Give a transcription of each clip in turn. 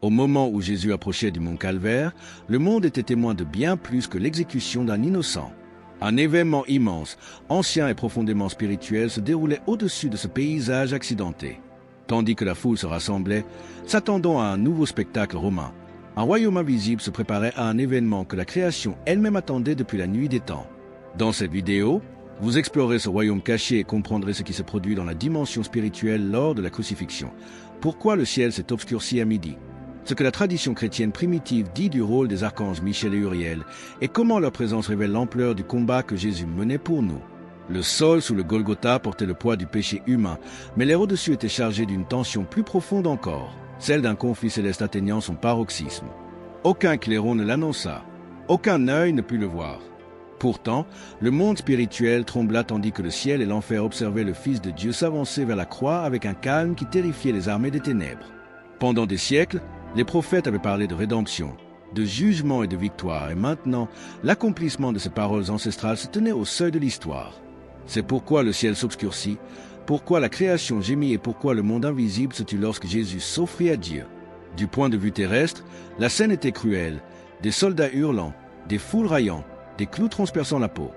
Au moment où Jésus approchait du mont Calvaire, le monde était témoin de bien plus que l'exécution d'un innocent. Un événement immense, ancien et profondément spirituel se déroulait au-dessus de ce paysage accidenté. Tandis que la foule se rassemblait, s'attendant à un nouveau spectacle romain, un royaume invisible se préparait à un événement que la création elle-même attendait depuis la nuit des temps. Dans cette vidéo, vous explorez ce royaume caché et comprendrez ce qui se produit dans la dimension spirituelle lors de la crucifixion. Pourquoi le ciel s'est obscurci à midi? Ce que la tradition chrétienne primitive dit du rôle des archanges Michel et Uriel, et comment leur présence révèle l'ampleur du combat que Jésus menait pour nous. Le sol sous le Golgotha portait le poids du péché humain, mais l'air au-dessus était chargé d'une tension plus profonde encore, celle d'un conflit céleste atteignant son paroxysme. Aucun clairon ne l'annonça, aucun œil ne put le voir. Pourtant, le monde spirituel trembla tandis que le ciel et l'enfer observaient le Fils de Dieu s'avancer vers la croix avec un calme qui terrifiait les armées des ténèbres. Pendant des siècles, les prophètes avaient parlé de rédemption, de jugement et de victoire, et maintenant, l'accomplissement de ces paroles ancestrales se tenait au seuil de l'histoire. C'est pourquoi le ciel s'obscurcit, pourquoi la création gémit et pourquoi le monde invisible se tut lorsque Jésus s'offrit à Dieu. Du point de vue terrestre, la scène était cruelle, des soldats hurlant, des foules raillant, des clous transperçant la peau.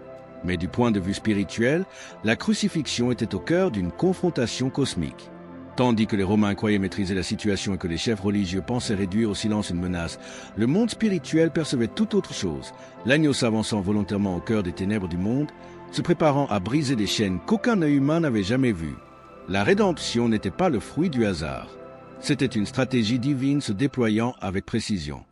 Mais du point de vue spirituel, la crucifixion était au cœur d'une confrontation cosmique. Tandis que les Romains croyaient maîtriser la situation et que les chefs religieux pensaient réduire au silence une menace, le monde spirituel percevait tout autre chose, l'agneau s'avançant volontairement au cœur des ténèbres du monde, se préparant à briser des chaînes qu'aucun œil humain n'avait jamais vues. La rédemption n'était pas le fruit du hasard. C'était une stratégie divine se déployant avec précision.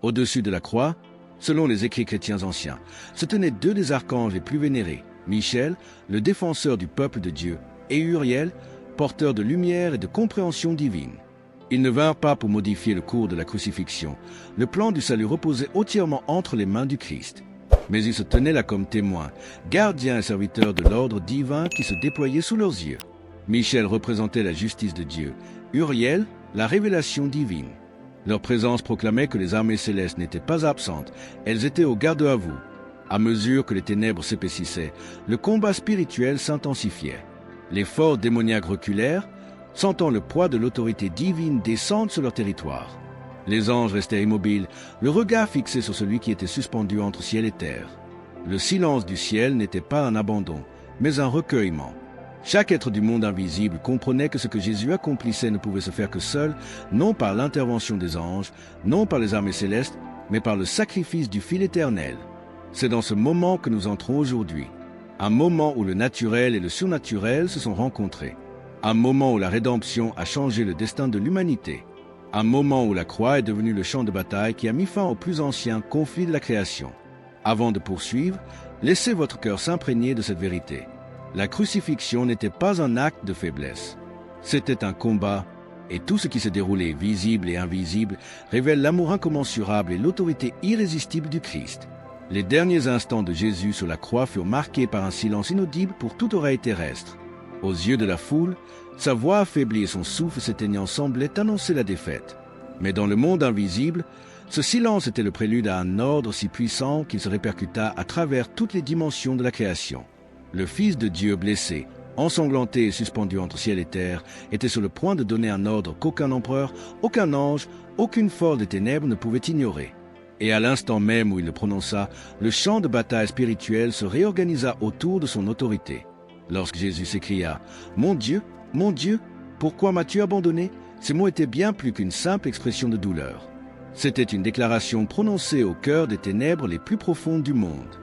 Au-dessus de la croix, selon les écrits chrétiens anciens, se tenaient deux des archanges les plus vénérés, Michel, le défenseur du peuple de Dieu, et Uriel, porteur de lumière et de compréhension divine. Ils ne vinrent pas pour modifier le cours de la crucifixion. Le plan du salut reposait entièrement entre les mains du Christ. Mais ils se tenaient là comme témoins, gardiens et serviteurs de l'ordre divin qui se déployait sous leurs yeux. Michel représentait la justice de Dieu, Uriel, la révélation divine. Leur présence proclamait que les armées célestes n'étaient pas absentes, elles étaient au garde à vous. À mesure que les ténèbres s'épaississaient, le combat spirituel s'intensifiait. Les forces démoniaques reculèrent, sentant le poids de l'autorité divine descendre sur leur territoire. Les anges restèrent immobiles, le regard fixé sur celui qui était suspendu entre ciel et terre. Le silence du ciel n'était pas un abandon, mais un recueillement. Chaque être du monde invisible comprenait que ce que Jésus accomplissait ne pouvait se faire que seul, non par l'intervention des anges, non par les armées célestes, mais par le sacrifice du fil éternel. C'est dans ce moment que nous entrons aujourd'hui. Un moment où le naturel et le surnaturel se sont rencontrés. Un moment où la rédemption a changé le destin de l'humanité. Un moment où la croix est devenue le champ de bataille qui a mis fin au plus ancien conflit de la création. Avant de poursuivre, laissez votre cœur s'imprégner de cette vérité. La crucifixion n'était pas un acte de faiblesse. C'était un combat, et tout ce qui s'est déroulé, visible et invisible, révèle l'amour incommensurable et l'autorité irrésistible du Christ. Les derniers instants de Jésus sur la croix furent marqués par un silence inaudible pour toute oreille terrestre. Aux yeux de la foule, sa voix affaiblie et son souffle s'éteignant semblaient annoncer la défaite. Mais dans le monde invisible, ce silence était le prélude à un ordre si puissant qu'il se répercuta à travers toutes les dimensions de la création. Le Fils de Dieu blessé, ensanglanté et suspendu entre ciel et terre, était sur le point de donner un ordre qu'aucun empereur, aucun ange, aucune force des ténèbres ne pouvait ignorer. Et à l'instant même où il le prononça, le champ de bataille spirituel se réorganisa autour de son autorité. Lorsque Jésus s'écria « Mon Dieu, pourquoi m'as-tu abandonné ?» Ces mots étaient bien plus qu'une simple expression de douleur. C'était une déclaration prononcée au cœur des ténèbres les plus profondes du monde.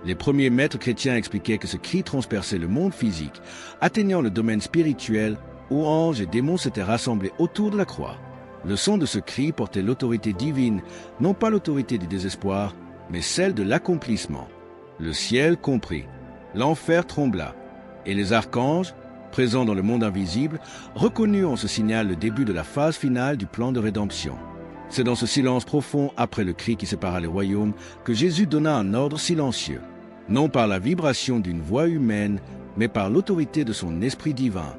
Les premiers maîtres chrétiens expliquaient que ce cri transperçait le monde physique, atteignant le domaine spirituel où anges et démons s'étaient rassemblés autour de la croix. Le son de ce cri portait l'autorité divine, non pas l'autorité du désespoir, mais celle de l'accomplissement. Le ciel comprit, l'enfer trembla, et les archanges, présents dans le monde invisible, reconnurent en ce signal le début de la phase finale du plan de rédemption. C'est dans ce silence profond, après le cri qui sépara les royaumes, que Jésus donna un ordre silencieux, non par la vibration d'une voix humaine, mais par l'autorité de son esprit divin.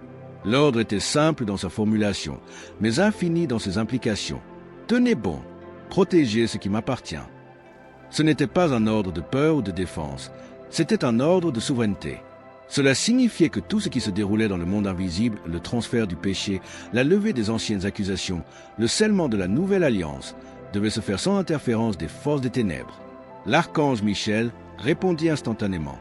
L'ordre était simple dans sa formulation, mais infini dans ses implications. Tenez bon, protégez ce qui m'appartient. Ce n'était pas un ordre de peur ou de défense, c'était un ordre de souveraineté. Cela signifiait que tout ce qui se déroulait dans le monde invisible, le transfert du péché, la levée des anciennes accusations, le scellement de la nouvelle alliance, devait se faire sans interférence des forces des ténèbres. L'archange Michel répondit instantanément.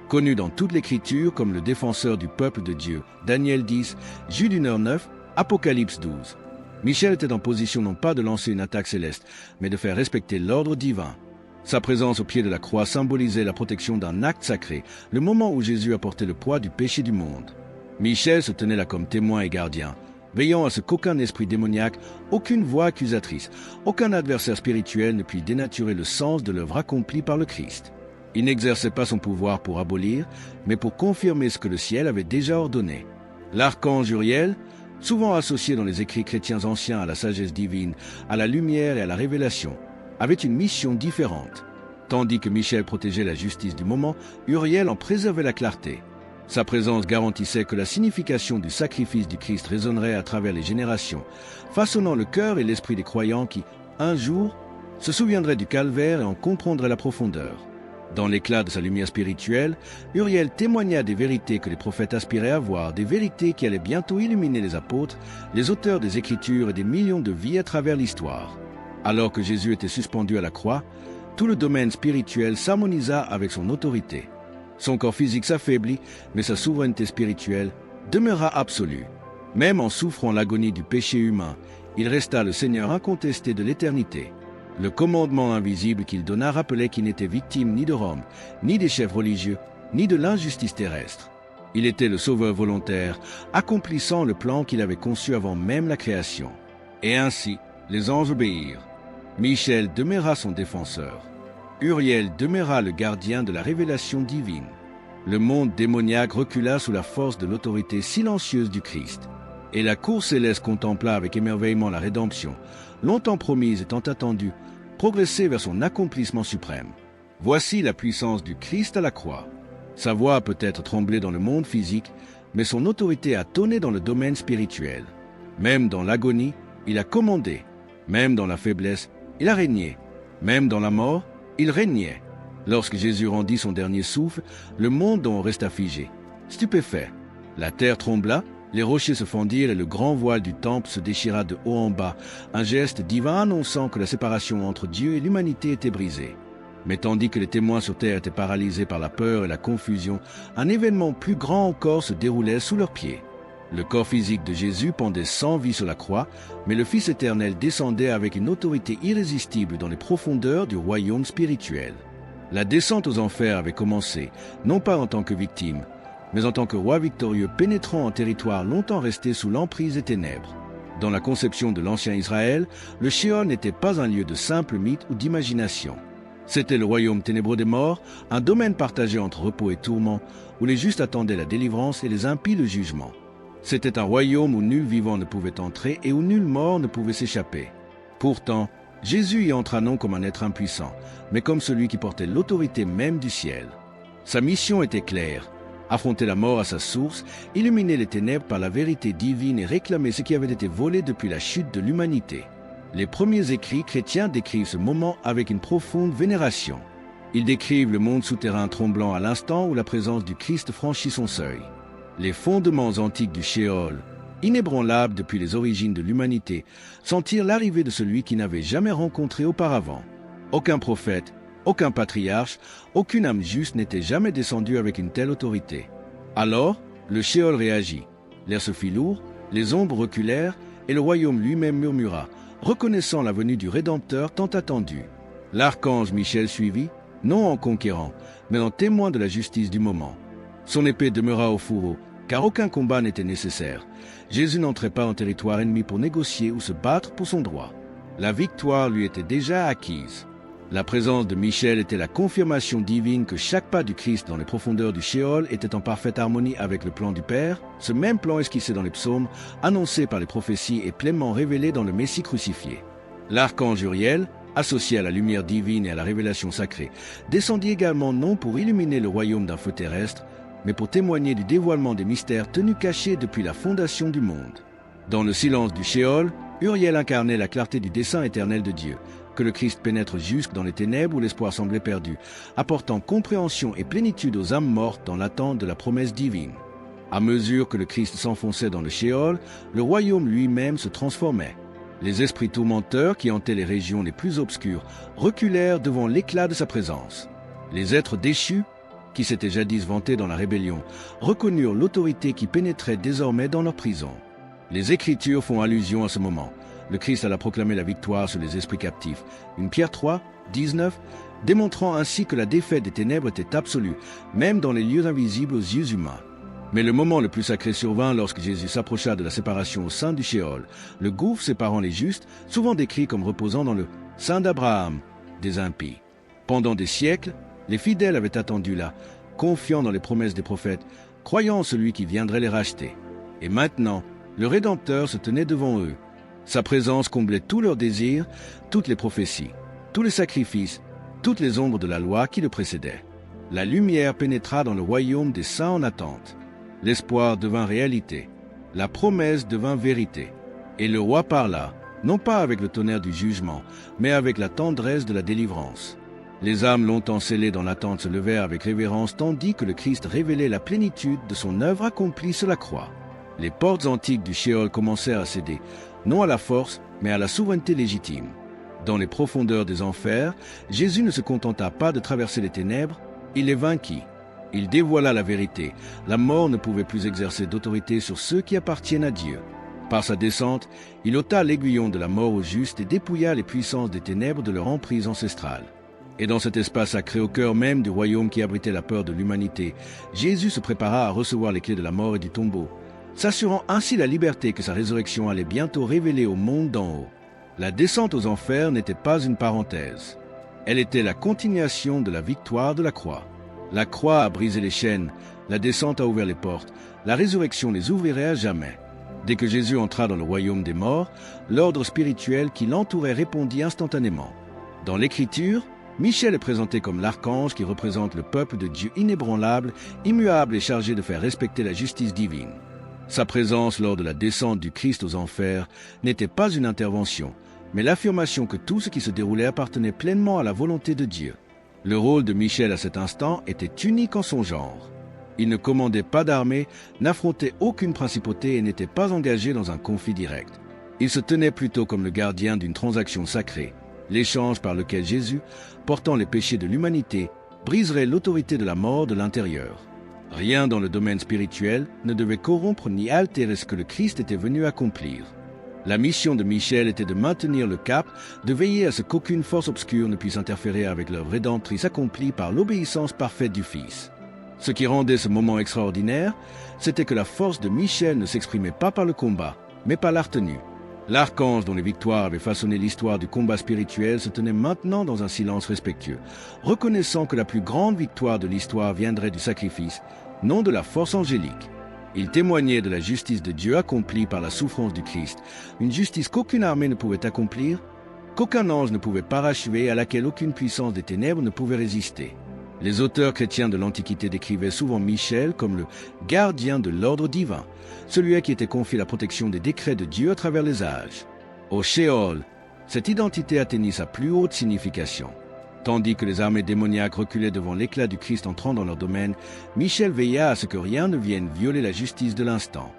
Connu dans toute l'Écriture comme le défenseur du peuple de Dieu, Daniel 10, Jude 9, Apocalypse 12. Michel était en position non pas de lancer une attaque céleste, mais de faire respecter l'ordre divin. Sa présence au pied de la croix symbolisait la protection d'un acte sacré, le moment où Jésus a porté le poids du péché du monde. Michel se tenait là comme témoin et gardien, veillant à ce qu'aucun esprit démoniaque, aucune voix accusatrice, aucun adversaire spirituel ne puisse dénaturer le sens de l'œuvre accomplie par le Christ. Il n'exerçait pas son pouvoir pour abolir, mais pour confirmer ce que le ciel avait déjà ordonné. L'archange Uriel, souvent associé dans les écrits chrétiens anciens à la sagesse divine, à la lumière et à la révélation, avait une mission différente. Tandis que Michel protégeait la justice du moment, Uriel en préservait la clarté. Sa présence garantissait que la signification du sacrifice du Christ résonnerait à travers les générations, façonnant le cœur et l'esprit des croyants qui, un jour, se souviendraient du calvaire et en comprendraient la profondeur. Dans l'éclat de sa lumière spirituelle, Uriel témoigna des vérités que les prophètes aspiraient à voir, des vérités qui allaient bientôt illuminer les apôtres, les auteurs des Écritures et des millions de vies à travers l'histoire. Alors que Jésus était suspendu à la croix, tout le domaine spirituel s'harmonisa avec son autorité. Son corps physique s'affaiblit, mais sa souveraineté spirituelle demeura absolue. Même en souffrant l'agonie du péché humain, il resta le Seigneur incontesté de l'éternité. Le commandement invisible qu'il donna rappelait qu'il n'était victime ni de Rome, ni des chefs religieux, ni de l'injustice terrestre. Il était le sauveur volontaire, accomplissant le plan qu'il avait conçu avant même la création. Et ainsi, les anges obéirent. Michel demeura son défenseur. Uriel demeura le gardien de la révélation divine. Le monde démoniaque recula sous la force de l'autorité silencieuse du Christ. Et la cour céleste contempla avec émerveillement la rédemption, longtemps promise et tant attendue, progresser vers son accomplissement suprême. Voici la puissance du Christ à la croix. Sa voix a peut-être tremblé dans le monde physique, mais son autorité a tonné dans le domaine spirituel. Même dans l'agonie, il a commandé. Même dans la faiblesse, il a régné. Même dans la mort, il régnait. Lorsque Jésus rendit son dernier souffle, le monde en resta figé, stupéfait. La terre trembla, les rochers se fendirent et le grand voile du temple se déchira de haut en bas, un geste divin annonçant que la séparation entre Dieu et l'humanité était brisée. Mais tandis que les témoins sur terre étaient paralysés par la peur et la confusion, un événement plus grand encore se déroulait sous leurs pieds. Le corps physique de Jésus pendait sans vie sur la croix, mais le Fils éternel descendait avec une autorité irrésistible dans les profondeurs du royaume spirituel. La descente aux enfers avait commencé, non pas en tant que victime, mais en tant que roi victorieux pénétrant en territoire longtemps resté sous l'emprise des ténèbres. Dans la conception de l'ancien Israël, le Sheol n'était pas un lieu de simple mythe ou d'imagination. C'était le royaume ténébreux des morts, un domaine partagé entre repos et tourment, où les justes attendaient la délivrance et les impies le jugement. C'était un royaume où nul vivant ne pouvait entrer et où nul mort ne pouvait s'échapper. Pourtant, Jésus y entra non comme un être impuissant, mais comme celui qui portait l'autorité même du ciel. Sa mission était claire, affronter la mort à sa source, illuminer les ténèbres par la vérité divine et réclamer ce qui avait été volé depuis la chute de l'humanité. Les premiers écrits chrétiens décrivent ce moment avec une profonde vénération. Ils décrivent le monde souterrain tremblant à l'instant où la présence du Christ franchit son seuil. Les fondements antiques du Sheol, inébranlables depuis les origines de l'humanité, sentirent l'arrivée de celui qui n'avait jamais rencontré auparavant. Aucun prophète, aucun patriarche, aucune âme juste n'était jamais descendu avec une telle autorité. Alors, le Sheol réagit. L'air se fit lourd, les ombres reculèrent, et le royaume lui-même murmura, reconnaissant la venue du Rédempteur tant attendu. L'archange Michel suivit, non en conquérant, mais en témoin de la justice du moment. Son épée demeura au fourreau, car aucun combat n'était nécessaire. Jésus n'entrait pas en territoire ennemi pour négocier ou se battre pour son droit. La victoire lui était déjà acquise. La présence de Michel était la confirmation divine que chaque pas du Christ dans les profondeurs du Sheol était en parfaite harmonie avec le plan du Père, ce même plan esquissé dans les psaumes, annoncé par les prophéties et pleinement révélé dans le Messie crucifié. L'archange Uriel, associé à la lumière divine et à la révélation sacrée, descendit également non pour illuminer le royaume d'un feu terrestre, mais pour témoigner du dévoilement des mystères tenus cachés depuis la fondation du monde. Dans le silence du Sheol, Uriel incarnait la clarté du dessein éternel de Dieu, que le Christ pénètre jusque dans les ténèbres où l'espoir semblait perdu, apportant compréhension et plénitude aux âmes mortes dans l'attente de la promesse divine. À mesure que le Christ s'enfonçait dans le Shéol, le royaume lui-même se transformait. Les esprits tourmenteurs qui hantaient les régions les plus obscures reculèrent devant l'éclat de sa présence. Les êtres déchus, qui s'étaient jadis vantés dans la rébellion, reconnurent l'autorité qui pénétrait désormais dans leur prison. Les Écritures font allusion à ce moment. Le Christ alla proclamer la victoire sur les esprits captifs. 1 Pierre 3, 19, démontrant ainsi que la défaite des ténèbres était absolue, même dans les lieux invisibles aux yeux humains. Mais le moment le plus sacré survint lorsque Jésus s'approcha de la séparation au sein du Shéol, le gouffre séparant les justes, souvent décrit comme reposant dans le sein d'Abraham des impies. Pendant des siècles, les fidèles avaient attendu là, confiants dans les promesses des prophètes, croyant en celui qui viendrait les racheter. Et maintenant, le Rédempteur se tenait devant eux. Sa présence comblait tous leurs désirs, toutes les prophéties, tous les sacrifices, toutes les ombres de la loi qui le précédaient. La lumière pénétra dans le royaume des saints en attente. L'espoir devint réalité, la promesse devint vérité. Et le roi parla, non pas avec le tonnerre du jugement, mais avec la tendresse de la délivrance. Les âmes longtemps scellées dans l'attente se levèrent avec révérence, tandis que le Christ révélait la plénitude de son œuvre accomplie sur la croix. Les portes antiques du Shéol commencèrent à céder, non à la force, mais à la souveraineté légitime. Dans les profondeurs des enfers, Jésus ne se contenta pas de traverser les ténèbres, il les vainquit. Il dévoila la vérité. La mort ne pouvait plus exercer d'autorité sur ceux qui appartiennent à Dieu. Par sa descente, il ôta l'aiguillon de la mort aux justes et dépouilla les puissances des ténèbres de leur emprise ancestrale. Et dans cet espace sacré au cœur même du royaume qui abritait la peur de l'humanité, Jésus se prépara à recevoir les clés de la mort et du tombeau, s'assurant ainsi la liberté que sa résurrection allait bientôt révéler au monde d'en haut. La descente aux enfers n'était pas une parenthèse. Elle était la continuation de la victoire de la croix. La croix a brisé les chaînes, la descente a ouvert les portes, la résurrection les ouvrirait à jamais. Dès que Jésus entra dans le royaume des morts, l'ordre spirituel qui l'entourait répondit instantanément. Dans l'Écriture, Michel est présenté comme l'archange qui représente le peuple de Dieu inébranlable, immuable et chargé de faire respecter la justice divine. Sa présence lors de la descente du Christ aux enfers n'était pas une intervention, mais l'affirmation que tout ce qui se déroulait appartenait pleinement à la volonté de Dieu. Le rôle de Michel à cet instant était unique en son genre. Il ne commandait pas d'armée, n'affrontait aucune principauté et n'était pas engagé dans un conflit direct. Il se tenait plutôt comme le gardien d'une transaction sacrée, l'échange par lequel Jésus, portant les péchés de l'humanité, briserait l'autorité de la mort de l'intérieur. Rien dans le domaine spirituel ne devait corrompre ni altérer ce que le Christ était venu accomplir. La mission de Michel était de maintenir le cap, de veiller à ce qu'aucune force obscure ne puisse interférer avec l'œuvre rédemptrice accomplie par l'obéissance parfaite du Fils. Ce qui rendait ce moment extraordinaire, c'était que la force de Michel ne s'exprimait pas par le combat, mais par la retenue. L'archange dont les victoires avaient façonné l'histoire du combat spirituel se tenait maintenant dans un silence respectueux, reconnaissant que la plus grande victoire de l'histoire viendrait du sacrifice, non de la force angélique. Il témoignait de la justice de Dieu accomplie par la souffrance du Christ, une justice qu'aucune armée ne pouvait accomplir, qu'aucun ange ne pouvait parachever, à laquelle aucune puissance des ténèbres ne pouvait résister. Les auteurs chrétiens de l'Antiquité décrivaient souvent Michel comme le gardien de l'ordre divin, celui à qui était confiée la protection des décrets de Dieu à travers les âges. Au Shéol, cette identité atteignit sa plus haute signification. Tandis que les armées démoniaques reculaient devant l'éclat du Christ entrant dans leur domaine, Michel veilla à ce que rien ne vienne violer la justice de l'instant.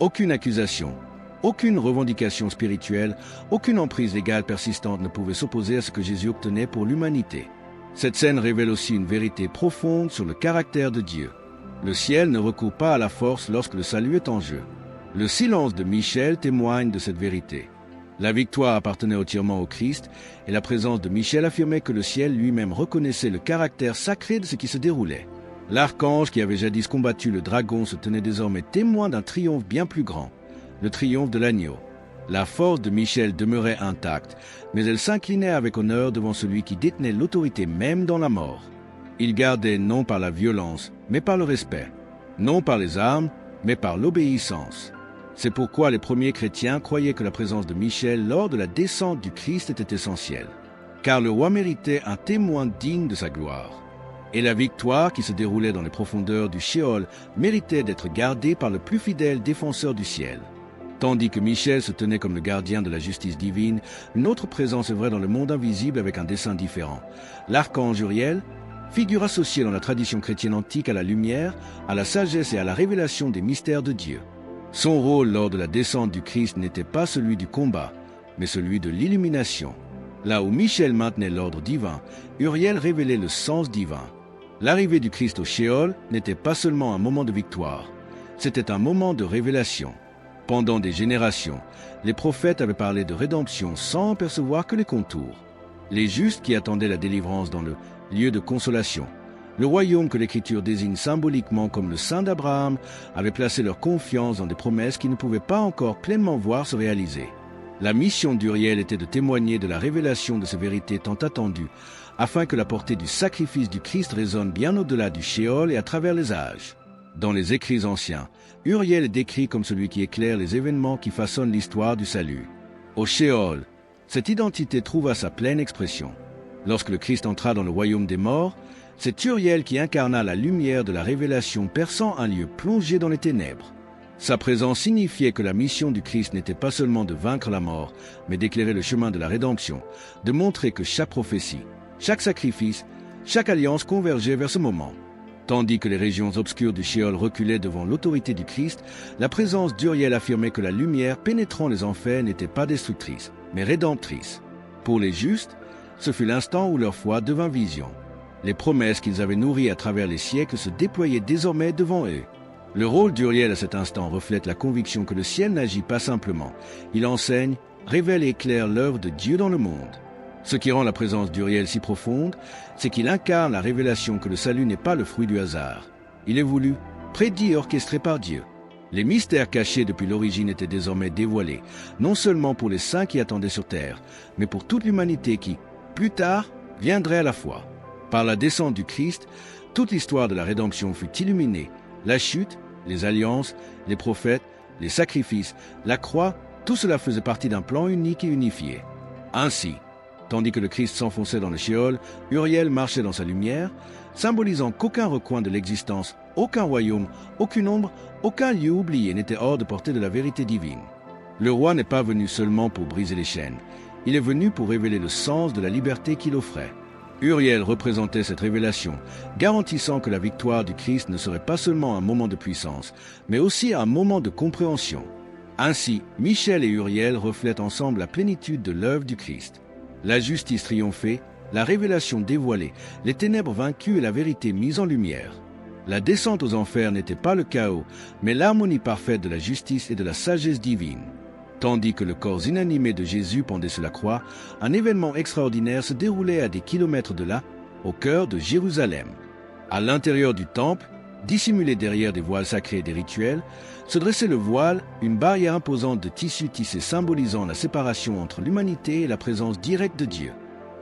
Aucune accusation, aucune revendication spirituelle, aucune emprise légale persistante ne pouvait s'opposer à ce que Jésus obtenait pour l'humanité. Cette scène révèle aussi une vérité profonde sur le caractère de Dieu. Le ciel ne recourt pas à la force lorsque le salut est en jeu. Le silence de Michel témoigne de cette vérité. La victoire appartenait entièrement au Christ, et la présence de Michel affirmait que le ciel lui-même reconnaissait le caractère sacré de ce qui se déroulait. L'archange qui avait jadis combattu le dragon se tenait désormais témoin d'un triomphe bien plus grand, le triomphe de l'agneau. La force de Michel demeurait intacte, mais elle s'inclinait avec honneur devant celui qui détenait l'autorité même dans la mort. Il gardait non par la violence, mais par le respect, non par les armes, mais par l'obéissance. C'est pourquoi les premiers chrétiens croyaient que la présence de Michel lors de la descente du Christ était essentielle, car le roi méritait un témoin digne de sa gloire. Et la victoire qui se déroulait dans les profondeurs du Shéol méritait d'être gardée par le plus fidèle défenseur du ciel. Tandis que Michel se tenait comme le gardien de la justice divine, une autre présence œuvrait dans le monde invisible avec un dessein différent. L'archange Uriel, figure associée dans la tradition chrétienne antique à la lumière, à la sagesse et à la révélation des mystères de Dieu. Son rôle lors de la descente du Christ n'était pas celui du combat, mais celui de l'illumination. Là où Michel maintenait l'ordre divin, Uriel révélait le sens divin. L'arrivée du Christ au Shéol n'était pas seulement un moment de victoire, c'était un moment de révélation. Pendant des générations, les prophètes avaient parlé de rédemption sans en percevoir que les contours. Les justes qui attendaient la délivrance dans le lieu de consolation, le royaume que l'Écriture désigne symboliquement comme le sein d'Abraham, avaient placé leur confiance dans des promesses qui ne pouvaient pas encore pleinement voir se réaliser. La mission d'Uriel était de témoigner de la révélation de ces vérités tant attendues, afin que la portée du sacrifice du Christ résonne bien au-delà du Shéol et à travers les âges. Dans les écrits anciens, Uriel est décrit comme celui qui éclaire les événements qui façonnent l'histoire du salut. Au Shéol, cette identité trouva sa pleine expression. Lorsque le Christ entra dans le royaume des morts, c'est Uriel qui incarna la lumière de la révélation perçant un lieu plongé dans les ténèbres. Sa présence signifiait que la mission du Christ n'était pas seulement de vaincre la mort, mais d'éclairer le chemin de la rédemption, de montrer que chaque prophétie, chaque sacrifice, chaque alliance convergeait vers ce moment. Tandis que les régions obscures du Shéol reculaient devant l'autorité du Christ, la présence d'Uriel affirmait que la lumière pénétrant les enfers n'était pas destructrice, mais rédemptrice. Pour les justes, ce fut l'instant où leur foi devint vision. Les promesses qu'ils avaient nourries à travers les siècles se déployaient désormais devant eux. Le rôle d'Uriel à cet instant reflète la conviction que le ciel n'agit pas simplement. Il enseigne, révèle et éclaire l'œuvre de Dieu dans le monde. Ce qui rend la présence d'Uriel si profonde, c'est qu'il incarne la révélation que le salut n'est pas le fruit du hasard. Il est voulu, prédit et orchestré par Dieu. Les mystères cachés depuis l'origine étaient désormais dévoilés, non seulement pour les saints qui attendaient sur terre, mais pour toute l'humanité qui, plus tard, viendrait à la foi. Par la descente du Christ, toute l'histoire de la rédemption fut illuminée. La chute, les alliances, les prophètes, les sacrifices, la croix, tout cela faisait partie d'un plan unique et unifié. Ainsi, tandis que le Christ s'enfonçait dans le Shéol, Uriel marchait dans sa lumière, symbolisant qu'aucun recoin de l'existence, aucun royaume, aucune ombre, aucun lieu oublié n'était hors de portée de la vérité divine. Le roi n'est pas venu seulement pour briser les chaînes, il est venu pour révéler le sens de la liberté qu'il offrait. Uriel représentait cette révélation, garantissant que la victoire du Christ ne serait pas seulement un moment de puissance, mais aussi un moment de compréhension. Ainsi, Michel et Uriel reflètent ensemble la plénitude de l'œuvre du Christ. La justice triomphée, la révélation dévoilée, les ténèbres vaincues et la vérité mise en lumière. La descente aux enfers n'était pas le chaos, mais l'harmonie parfaite de la justice et de la sagesse divine. Tandis que le corps inanimé de Jésus pendait sur la croix, un événement extraordinaire se déroulait à des kilomètres de là, au cœur de Jérusalem. À l'intérieur du temple, dissimulé derrière des voiles sacrés et des rituels, se dressait le voile, une barrière imposante de tissu tissé symbolisant la séparation entre l'humanité et la présence directe de Dieu.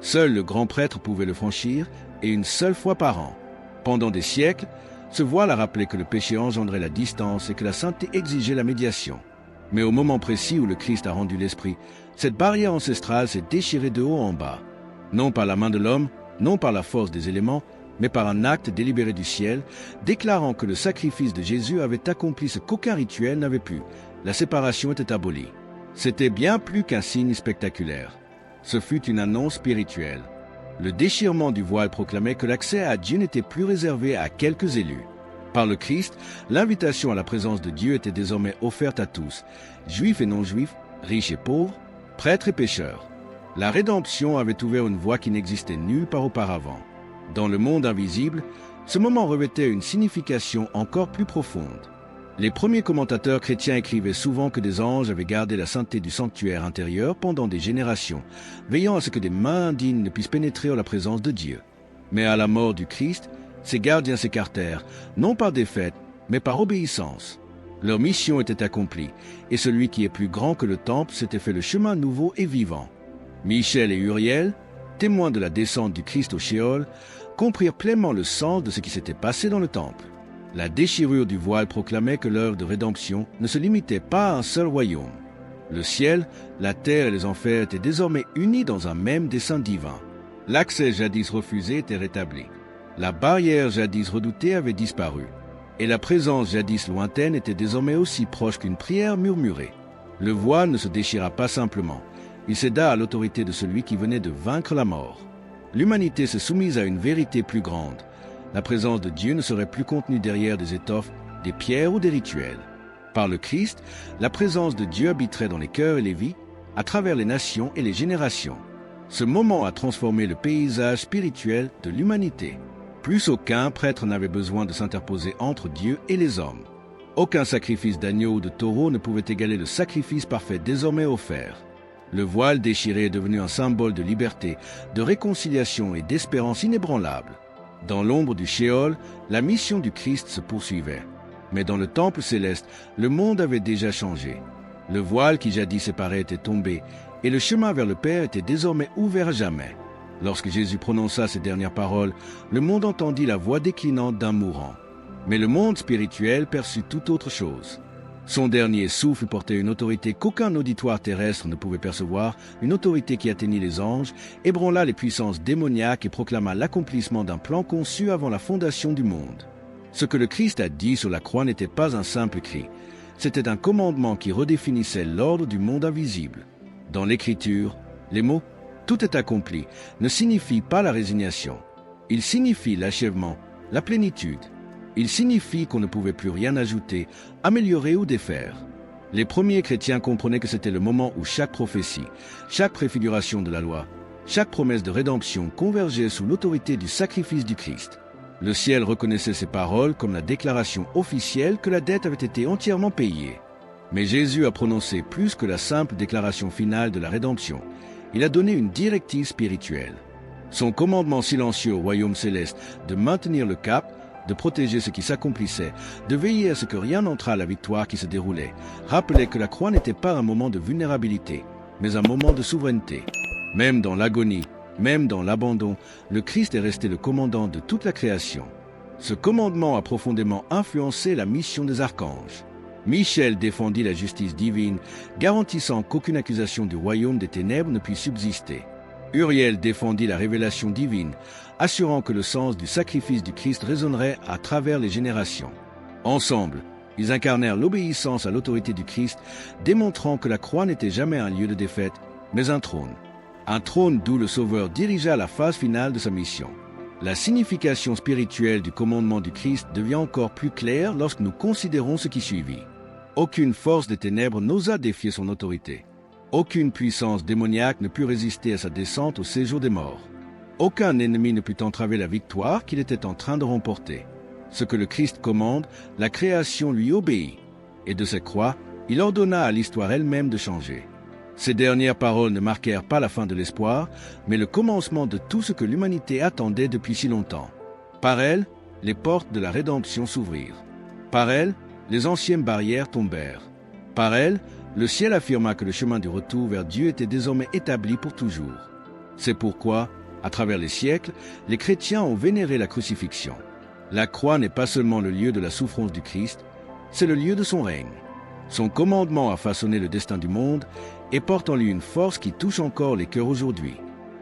Seul le grand prêtre pouvait le franchir, et une seule fois par an. Pendant des siècles, ce voile a rappelé que le péché engendrait la distance et que la sainteté exigeait la médiation. Mais au moment précis où le Christ a rendu l'esprit, cette barrière ancestrale s'est déchirée de haut en bas. Non par la main de l'homme, non par la force des éléments, mais par un acte délibéré du ciel, déclarant que le sacrifice de Jésus avait accompli ce qu'aucun rituel n'avait pu. La séparation était abolie. C'était bien plus qu'un signe spectaculaire. Ce fut une annonce spirituelle. Le déchirement du voile proclamait que l'accès à Dieu n'était plus réservé à quelques élus. Par le Christ, l'invitation à la présence de Dieu était désormais offerte à tous, juifs et non-juifs, riches et pauvres, prêtres et pécheurs. La rédemption avait ouvert une voie qui n'existait nulle part auparavant. Dans le monde invisible, ce moment revêtait une signification encore plus profonde. Les premiers commentateurs chrétiens écrivaient souvent que des anges avaient gardé la sainteté du sanctuaire intérieur pendant des générations, veillant à ce que des mains indignes ne puissent pénétrer en la présence de Dieu. Mais à la mort du Christ, ces gardiens s'écartèrent, non par défaite, mais par obéissance. Leur mission était accomplie, et celui qui est plus grand que le temple s'était fait le chemin nouveau et vivant. Michel et Uriel, témoins de la descente du Christ au Shéol, comprirent pleinement le sens de ce qui s'était passé dans le temple. La déchirure du voile proclamait que l'œuvre de rédemption ne se limitait pas à un seul royaume. Le ciel, la terre et les enfers étaient désormais unis dans un même dessein divin. L'accès jadis refusé était rétabli. La barrière jadis redoutée avait disparu, et la présence jadis lointaine était désormais aussi proche qu'une prière murmurée. Le voile ne se déchira pas simplement. Il céda à l'autorité de celui qui venait de vaincre la mort. L'humanité se soumise à une vérité plus grande. La présence de Dieu ne serait plus contenue derrière des étoffes, des pierres ou des rituels. Par le Christ, la présence de Dieu habiterait dans les cœurs et les vies, à travers les nations et les générations. Ce moment a transformé le paysage spirituel de l'humanité. Plus aucun prêtre n'avait besoin de s'interposer entre Dieu et les hommes. Aucun sacrifice d'agneau ou de taureau ne pouvait égaler le sacrifice parfait désormais offert. Le voile déchiré est devenu un symbole de liberté, de réconciliation et d'espérance inébranlable. Dans l'ombre du Sheol, la mission du Christ se poursuivait. Mais dans le temple céleste, le monde avait déjà changé. Le voile qui jadis séparait était tombé, et le chemin vers le Père était désormais ouvert à jamais. Lorsque Jésus prononça ces dernières paroles, le monde entendit la voix déclinante d'un mourant. Mais le monde spirituel perçut tout autre chose. Son dernier souffle portait une autorité qu'aucun auditoire terrestre ne pouvait percevoir, une autorité qui atteignit les anges, ébranla les puissances démoniaques et proclama l'accomplissement d'un plan conçu avant la fondation du monde. Ce que le Christ a dit sur la croix n'était pas un simple cri. C'était un commandement qui redéfinissait l'ordre du monde invisible. Dans l'Écriture, les mots « tout est accompli » ne signifient pas la résignation. Ils signifient l'achèvement, la plénitude. Ils signifient qu'on ne pouvait plus rien ajouter, améliorer ou défaire. Les premiers chrétiens comprenaient que c'était le moment où chaque prophétie, chaque préfiguration de la loi, chaque promesse de rédemption convergeait sous l'autorité du sacrifice du Christ. Le ciel reconnaissait ces paroles comme la déclaration officielle que la dette avait été entièrement payée. Mais Jésus a prononcé plus que la simple déclaration finale de la rédemption. Il a donné une directive spirituelle. Son commandement silencieux au royaume céleste de maintenir le cap, de protéger ce qui s'accomplissait, de veiller à ce que rien n'entrât à la victoire qui se déroulait, rappelait que la croix n'était pas un moment de vulnérabilité, mais un moment de souveraineté. Même dans l'agonie, même dans l'abandon, le Christ est resté le commandant de toute la création. Ce commandement a profondément influencé la mission des archanges. Michel défendit la justice divine, garantissant qu'aucune accusation du royaume des ténèbres ne puisse subsister. Uriel défendit la révélation divine, assurant que le sens du sacrifice du Christ résonnerait à travers les générations. Ensemble, ils incarnèrent l'obéissance à l'autorité du Christ, démontrant que la croix n'était jamais un lieu de défaite, mais un trône. Un trône d'où le Sauveur dirigea la phase finale de sa mission. La signification spirituelle du commandement du Christ devient encore plus claire lorsque nous considérons ce qui suivit. Aucune force des ténèbres n'osa défier son autorité. Aucune puissance démoniaque ne put résister à sa descente au séjour des morts. Aucun ennemi ne put entraver la victoire qu'il était en train de remporter. Ce que le Christ commande, la création lui obéit. Et de cette croix, il ordonna à l'histoire elle-même de changer. Ces dernières paroles ne marquèrent pas la fin de l'espoir, mais le commencement de tout ce que l'humanité attendait depuis si longtemps. Par elles, les portes de la rédemption s'ouvrirent. Par elles, les anciennes barrières tombèrent. Par elles, le ciel affirma que le chemin du retour vers Dieu était désormais établi pour toujours. C'est pourquoi, à travers les siècles, les chrétiens ont vénéré la crucifixion. La croix n'est pas seulement le lieu de la souffrance du Christ, c'est le lieu de son règne. Son commandement a façonné le destin du monde et porte en lui une force qui touche encore les cœurs aujourd'hui.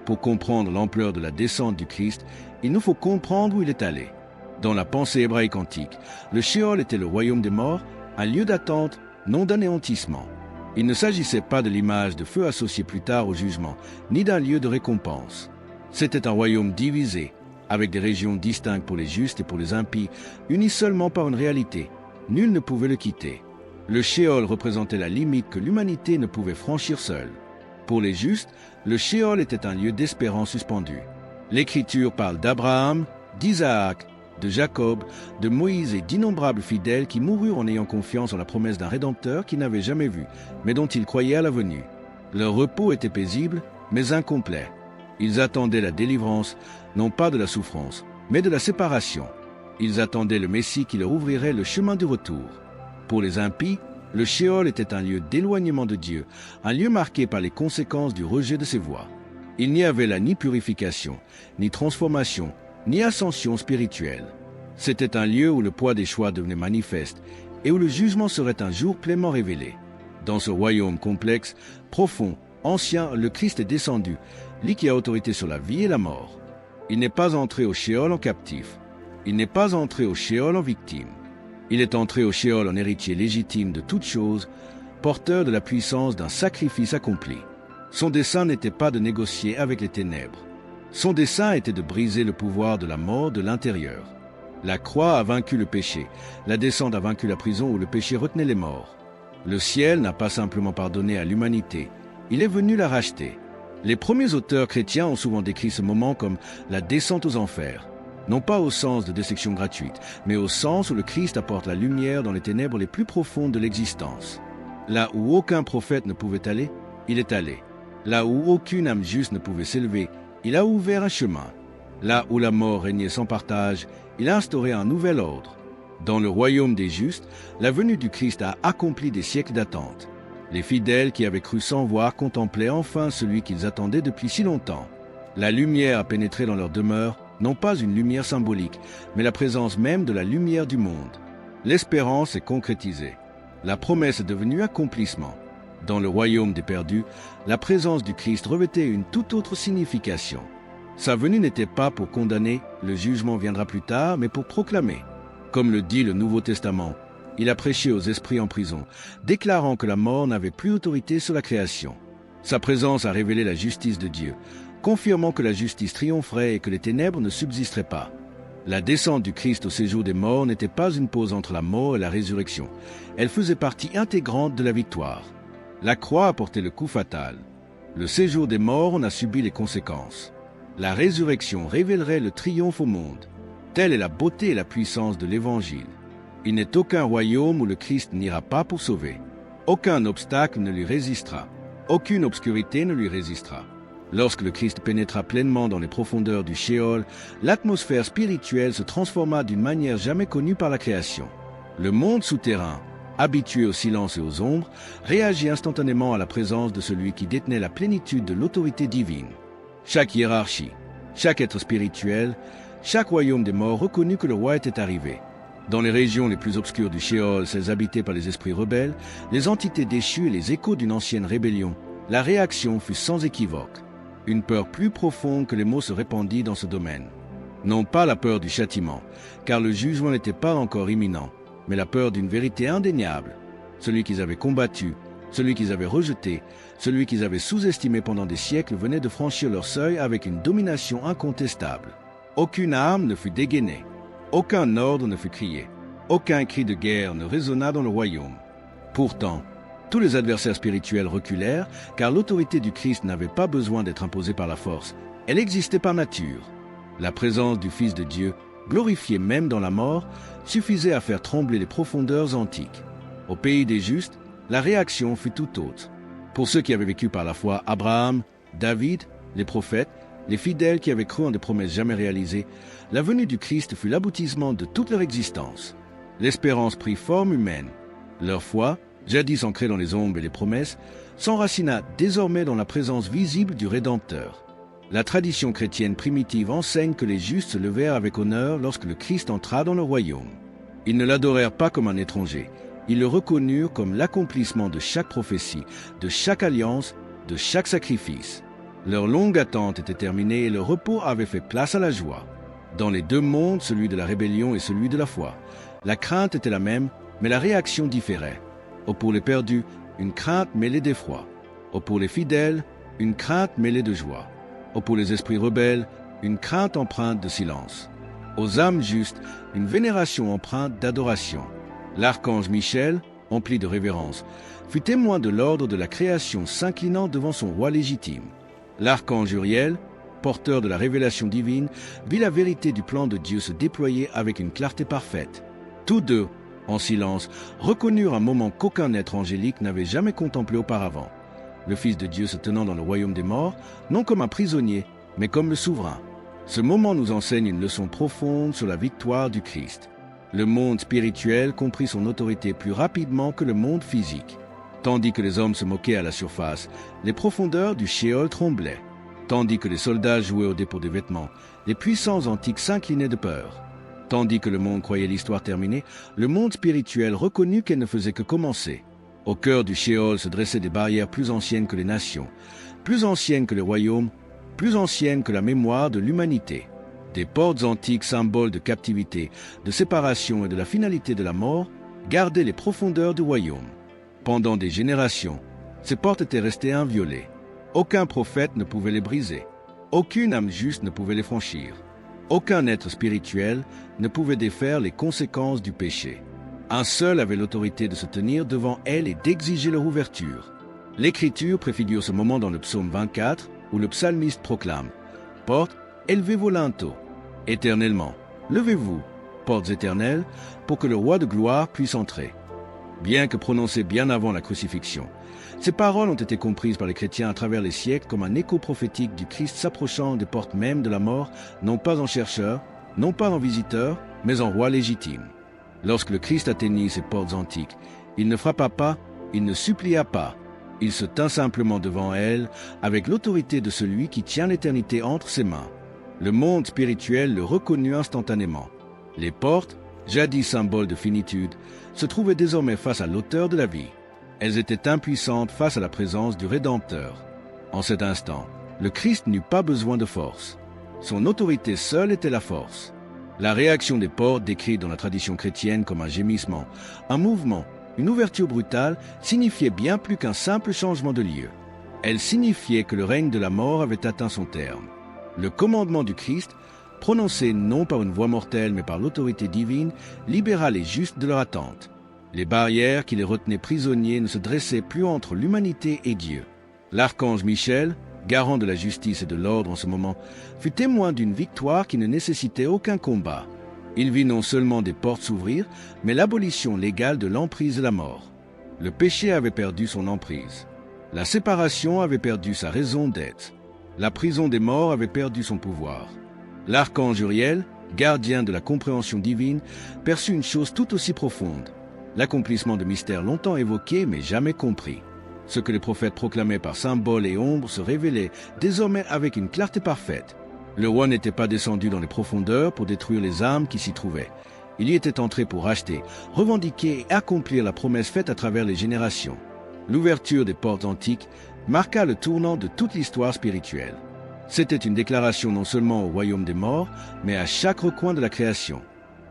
Pour comprendre l'ampleur de la descente du Christ, il nous faut comprendre où il est allé. Dans la pensée hébraïque antique, le Sheol était le royaume des morts, un lieu d'attente, non d'anéantissement. Il ne s'agissait pas de l'image de feu associée plus tard au jugement, ni d'un lieu de récompense. C'était un royaume divisé, avec des régions distinctes pour les justes et pour les impies, unies seulement par une réalité. Nul ne pouvait le quitter. Le Sheol représentait la limite que l'humanité ne pouvait franchir seule. Pour les justes, le Sheol était un lieu d'espérance suspendu. L'Écriture parle d'Abraham, d'Isaac, de Jacob, de Moïse et d'innombrables fidèles qui moururent en ayant confiance en la promesse d'un Rédempteur qu'ils n'avaient jamais vu, mais dont ils croyaient à la venue. Leur repos était paisible, mais incomplet. Ils attendaient la délivrance, non pas de la souffrance, mais de la séparation. Ils attendaient le Messie qui leur ouvrirait le chemin du retour. Pour les impies, le Sheol était un lieu d'éloignement de Dieu, un lieu marqué par les conséquences du rejet de ses voies. Il n'y avait là ni purification, ni transformation, ni ascension spirituelle. C'était un lieu où le poids des choix devenait manifeste et où le jugement serait un jour pleinement révélé. Dans ce royaume complexe, profond, ancien, le Christ est descendu, lui qui a autorité sur la vie et la mort. Il n'est pas entré au Sheol en captif. Il n'est pas entré au Sheol en victime. Il est entré au Sheol en héritier légitime de toutes choses, porteur de la puissance d'un sacrifice accompli. Son dessein n'était pas de négocier avec les ténèbres. Son dessein était de briser le pouvoir de la mort de l'intérieur. La croix a vaincu le péché, la descente a vaincu la prison où le péché retenait les morts. Le ciel n'a pas simplement pardonné à l'humanité, il est venu la racheter. Les premiers auteurs chrétiens ont souvent décrit ce moment comme la descente aux enfers, non pas au sens de désection gratuite, mais au sens où le Christ apporte la lumière dans les ténèbres les plus profondes de l'existence. Là où aucun prophète ne pouvait aller, il est allé. Là où aucune âme juste ne pouvait s'élever, il a ouvert un chemin. Là où la mort régnait sans partage, il a instauré un nouvel ordre. Dans le royaume des justes, la venue du Christ a accompli des siècles d'attente. Les fidèles qui avaient cru sans voir contemplaient enfin celui qu'ils attendaient depuis si longtemps. La lumière a pénétré dans leur demeure, non pas une lumière symbolique, mais la présence même de la lumière du monde. L'espérance est concrétisée. La promesse est devenue accomplissement. Dans le royaume des perdus, la présence du Christ revêtait une toute autre signification. Sa venue n'était pas pour condamner, le jugement viendra plus tard, mais pour proclamer. Comme le dit le Nouveau Testament, il a prêché aux esprits en prison, déclarant que la mort n'avait plus autorité sur la création. Sa présence a révélé la justice de Dieu, confirmant que la justice triompherait et que les ténèbres ne subsisteraient pas. La descente du Christ au séjour des morts n'était pas une pause entre la mort et la résurrection. Elle faisait partie intégrante de la victoire. La croix a porté le coup fatal. Le séjour des morts en a subi les conséquences. La résurrection révélerait le triomphe au monde. Telle est la beauté et la puissance de l'Évangile. Il n'est aucun royaume où le Christ n'ira pas pour sauver. Aucun obstacle ne lui résistera. Aucune obscurité ne lui résistera. Lorsque le Christ pénétra pleinement dans les profondeurs du Sheol, l'atmosphère spirituelle se transforma d'une manière jamais connue par la création. Le monde souterrain, habitué au silence et aux ombres, réagit instantanément à la présence de celui qui détenait la plénitude de l'autorité divine. Chaque hiérarchie, chaque être spirituel, chaque royaume des morts reconnut que le roi était arrivé. Dans les régions les plus obscures du Sheol, celles habitées par les esprits rebelles, les entités déchues et les échos d'une ancienne rébellion, la réaction fut sans équivoque. Une peur plus profonde que les mots se répandit dans ce domaine. Non pas la peur du châtiment, car le jugement n'était pas encore imminent, mais la peur d'une vérité indéniable. Celui qu'ils avaient combattu, celui qu'ils avaient rejeté, celui qu'ils avaient sous-estimé pendant des siècles venait de franchir leur seuil avec une domination incontestable. Aucune arme ne fut dégainée, aucun ordre ne fut crié, aucun cri de guerre ne résonna dans le royaume. Pourtant, tous les adversaires spirituels reculèrent, car l'autorité du Christ n'avait pas besoin d'être imposée par la force, elle existait par nature. La présence du Fils de Dieu, glorifié même dans la mort, suffisait à faire trembler les profondeurs antiques. Au pays des justes, la réaction fut tout autre. Pour ceux qui avaient vécu par la foi, Abraham, David, les prophètes, les fidèles qui avaient cru en des promesses jamais réalisées, la venue du Christ fut l'aboutissement de toute leur existence. L'espérance prit forme humaine. Leur foi, jadis ancrée dans les ombres et les promesses, s'enracina désormais dans la présence visible du Rédempteur. La tradition chrétienne primitive enseigne que les justes se levèrent avec honneur lorsque le Christ entra dans le royaume. Ils ne l'adorèrent pas comme un étranger, ils le reconnurent comme l'accomplissement de chaque prophétie, de chaque alliance, de chaque sacrifice. Leur longue attente était terminée et le repos avait fait place à la joie. Dans les deux mondes, celui de la rébellion et celui de la foi, la crainte était la même, mais la réaction différait. Ô pour les perdus, une crainte mêlée d'effroi. Ô pour les fidèles, une crainte mêlée de joie. Ô pour les esprits rebelles, une crainte empreinte de silence. Aux âmes justes, une vénération empreinte d'adoration. L'archange Michel, empli de révérence, fut témoin de l'ordre de la création s'inclinant devant son roi légitime. L'archange Uriel, porteur de la révélation divine, vit la vérité du plan de Dieu se déployer avec une clarté parfaite. Tous deux, en silence, reconnurent un moment qu'aucun être angélique n'avait jamais contemplé auparavant. Le Fils de Dieu se tenant dans le royaume des morts, non comme un prisonnier, mais comme le souverain. Ce moment nous enseigne une leçon profonde sur la victoire du Christ. Le monde spirituel comprit son autorité plus rapidement que le monde physique. Tandis que les hommes se moquaient à la surface, les profondeurs du Sheol tremblaient. Tandis que les soldats jouaient au dépôt des vêtements, les puissants antiques s'inclinaient de peur. Tandis que le monde croyait l'histoire terminée, le monde spirituel reconnut qu'elle ne faisait que commencer. Au cœur du Sheol se dressaient des barrières plus anciennes que les nations, plus anciennes que les royaumes, plus anciennes que la mémoire de l'humanité. Des portes antiques, symboles de captivité, de séparation et de la finalité de la mort, gardaient les profondeurs du royaume. Pendant des générations, ces portes étaient restées inviolées. Aucun prophète ne pouvait les briser. Aucune âme juste ne pouvait les franchir. Aucun être spirituel ne pouvait défaire les conséquences du péché. Un seul avait l'autorité de se tenir devant elles et d'exiger leur ouverture. L'Écriture préfigure ce moment dans le psaume 24, où le psalmiste proclame « Portes, élevez vos linteaux. Éternellement, levez-vous, portes éternelles, pour que le roi de gloire puisse entrer. » Bien que prononcées bien avant la crucifixion, ces paroles ont été comprises par les chrétiens à travers les siècles comme un écho prophétique du Christ s'approchant des portes mêmes de la mort, non pas en chercheur, non pas en visiteur, mais en roi légitime. Lorsque le Christ atteignit ces portes antiques, il ne frappa pas, il ne supplia pas, il se tint simplement devant elles avec l'autorité de celui qui tient l'éternité entre ses mains. Le monde spirituel le reconnut instantanément. Les portes, jadis symboles de finitude, se trouvaient désormais face à l'auteur de la vie. Elles étaient impuissantes face à la présence du Rédempteur. En cet instant, le Christ n'eut pas besoin de force. Son autorité seule était la force. La réaction des portes, décrite dans la tradition chrétienne comme un gémissement, un mouvement, une ouverture brutale, signifiait bien plus qu'un simple changement de lieu. Elle signifiait que le règne de la mort avait atteint son terme. Le commandement du Christ, prononcé non par une voix mortelle mais par l'autorité divine, libéra les justes de leur attente. Les barrières qui les retenaient prisonniers ne se dressaient plus entre l'humanité et Dieu. L'archange Michel, garant de la justice et de l'ordre en ce moment, fut témoin d'une victoire qui ne nécessitait aucun combat. Il vit non seulement des portes s'ouvrir, mais l'abolition légale de l'emprise de la mort. Le péché avait perdu son emprise. La séparation avait perdu sa raison d'être. La prison des morts avait perdu son pouvoir. L'archange Uriel, gardien de la compréhension divine, perçut une chose tout aussi profonde, l'accomplissement de mystères longtemps évoqués mais jamais compris. Ce que les prophètes proclamaient par symboles et ombres se révélait désormais avec une clarté parfaite. Le roi n'était pas descendu dans les profondeurs pour détruire les âmes qui s'y trouvaient. Il y était entré pour racheter, revendiquer et accomplir la promesse faite à travers les générations. L'ouverture des portes antiques marqua le tournant de toute l'histoire spirituelle. C'était une déclaration non seulement au royaume des morts, mais à chaque recoin de la création.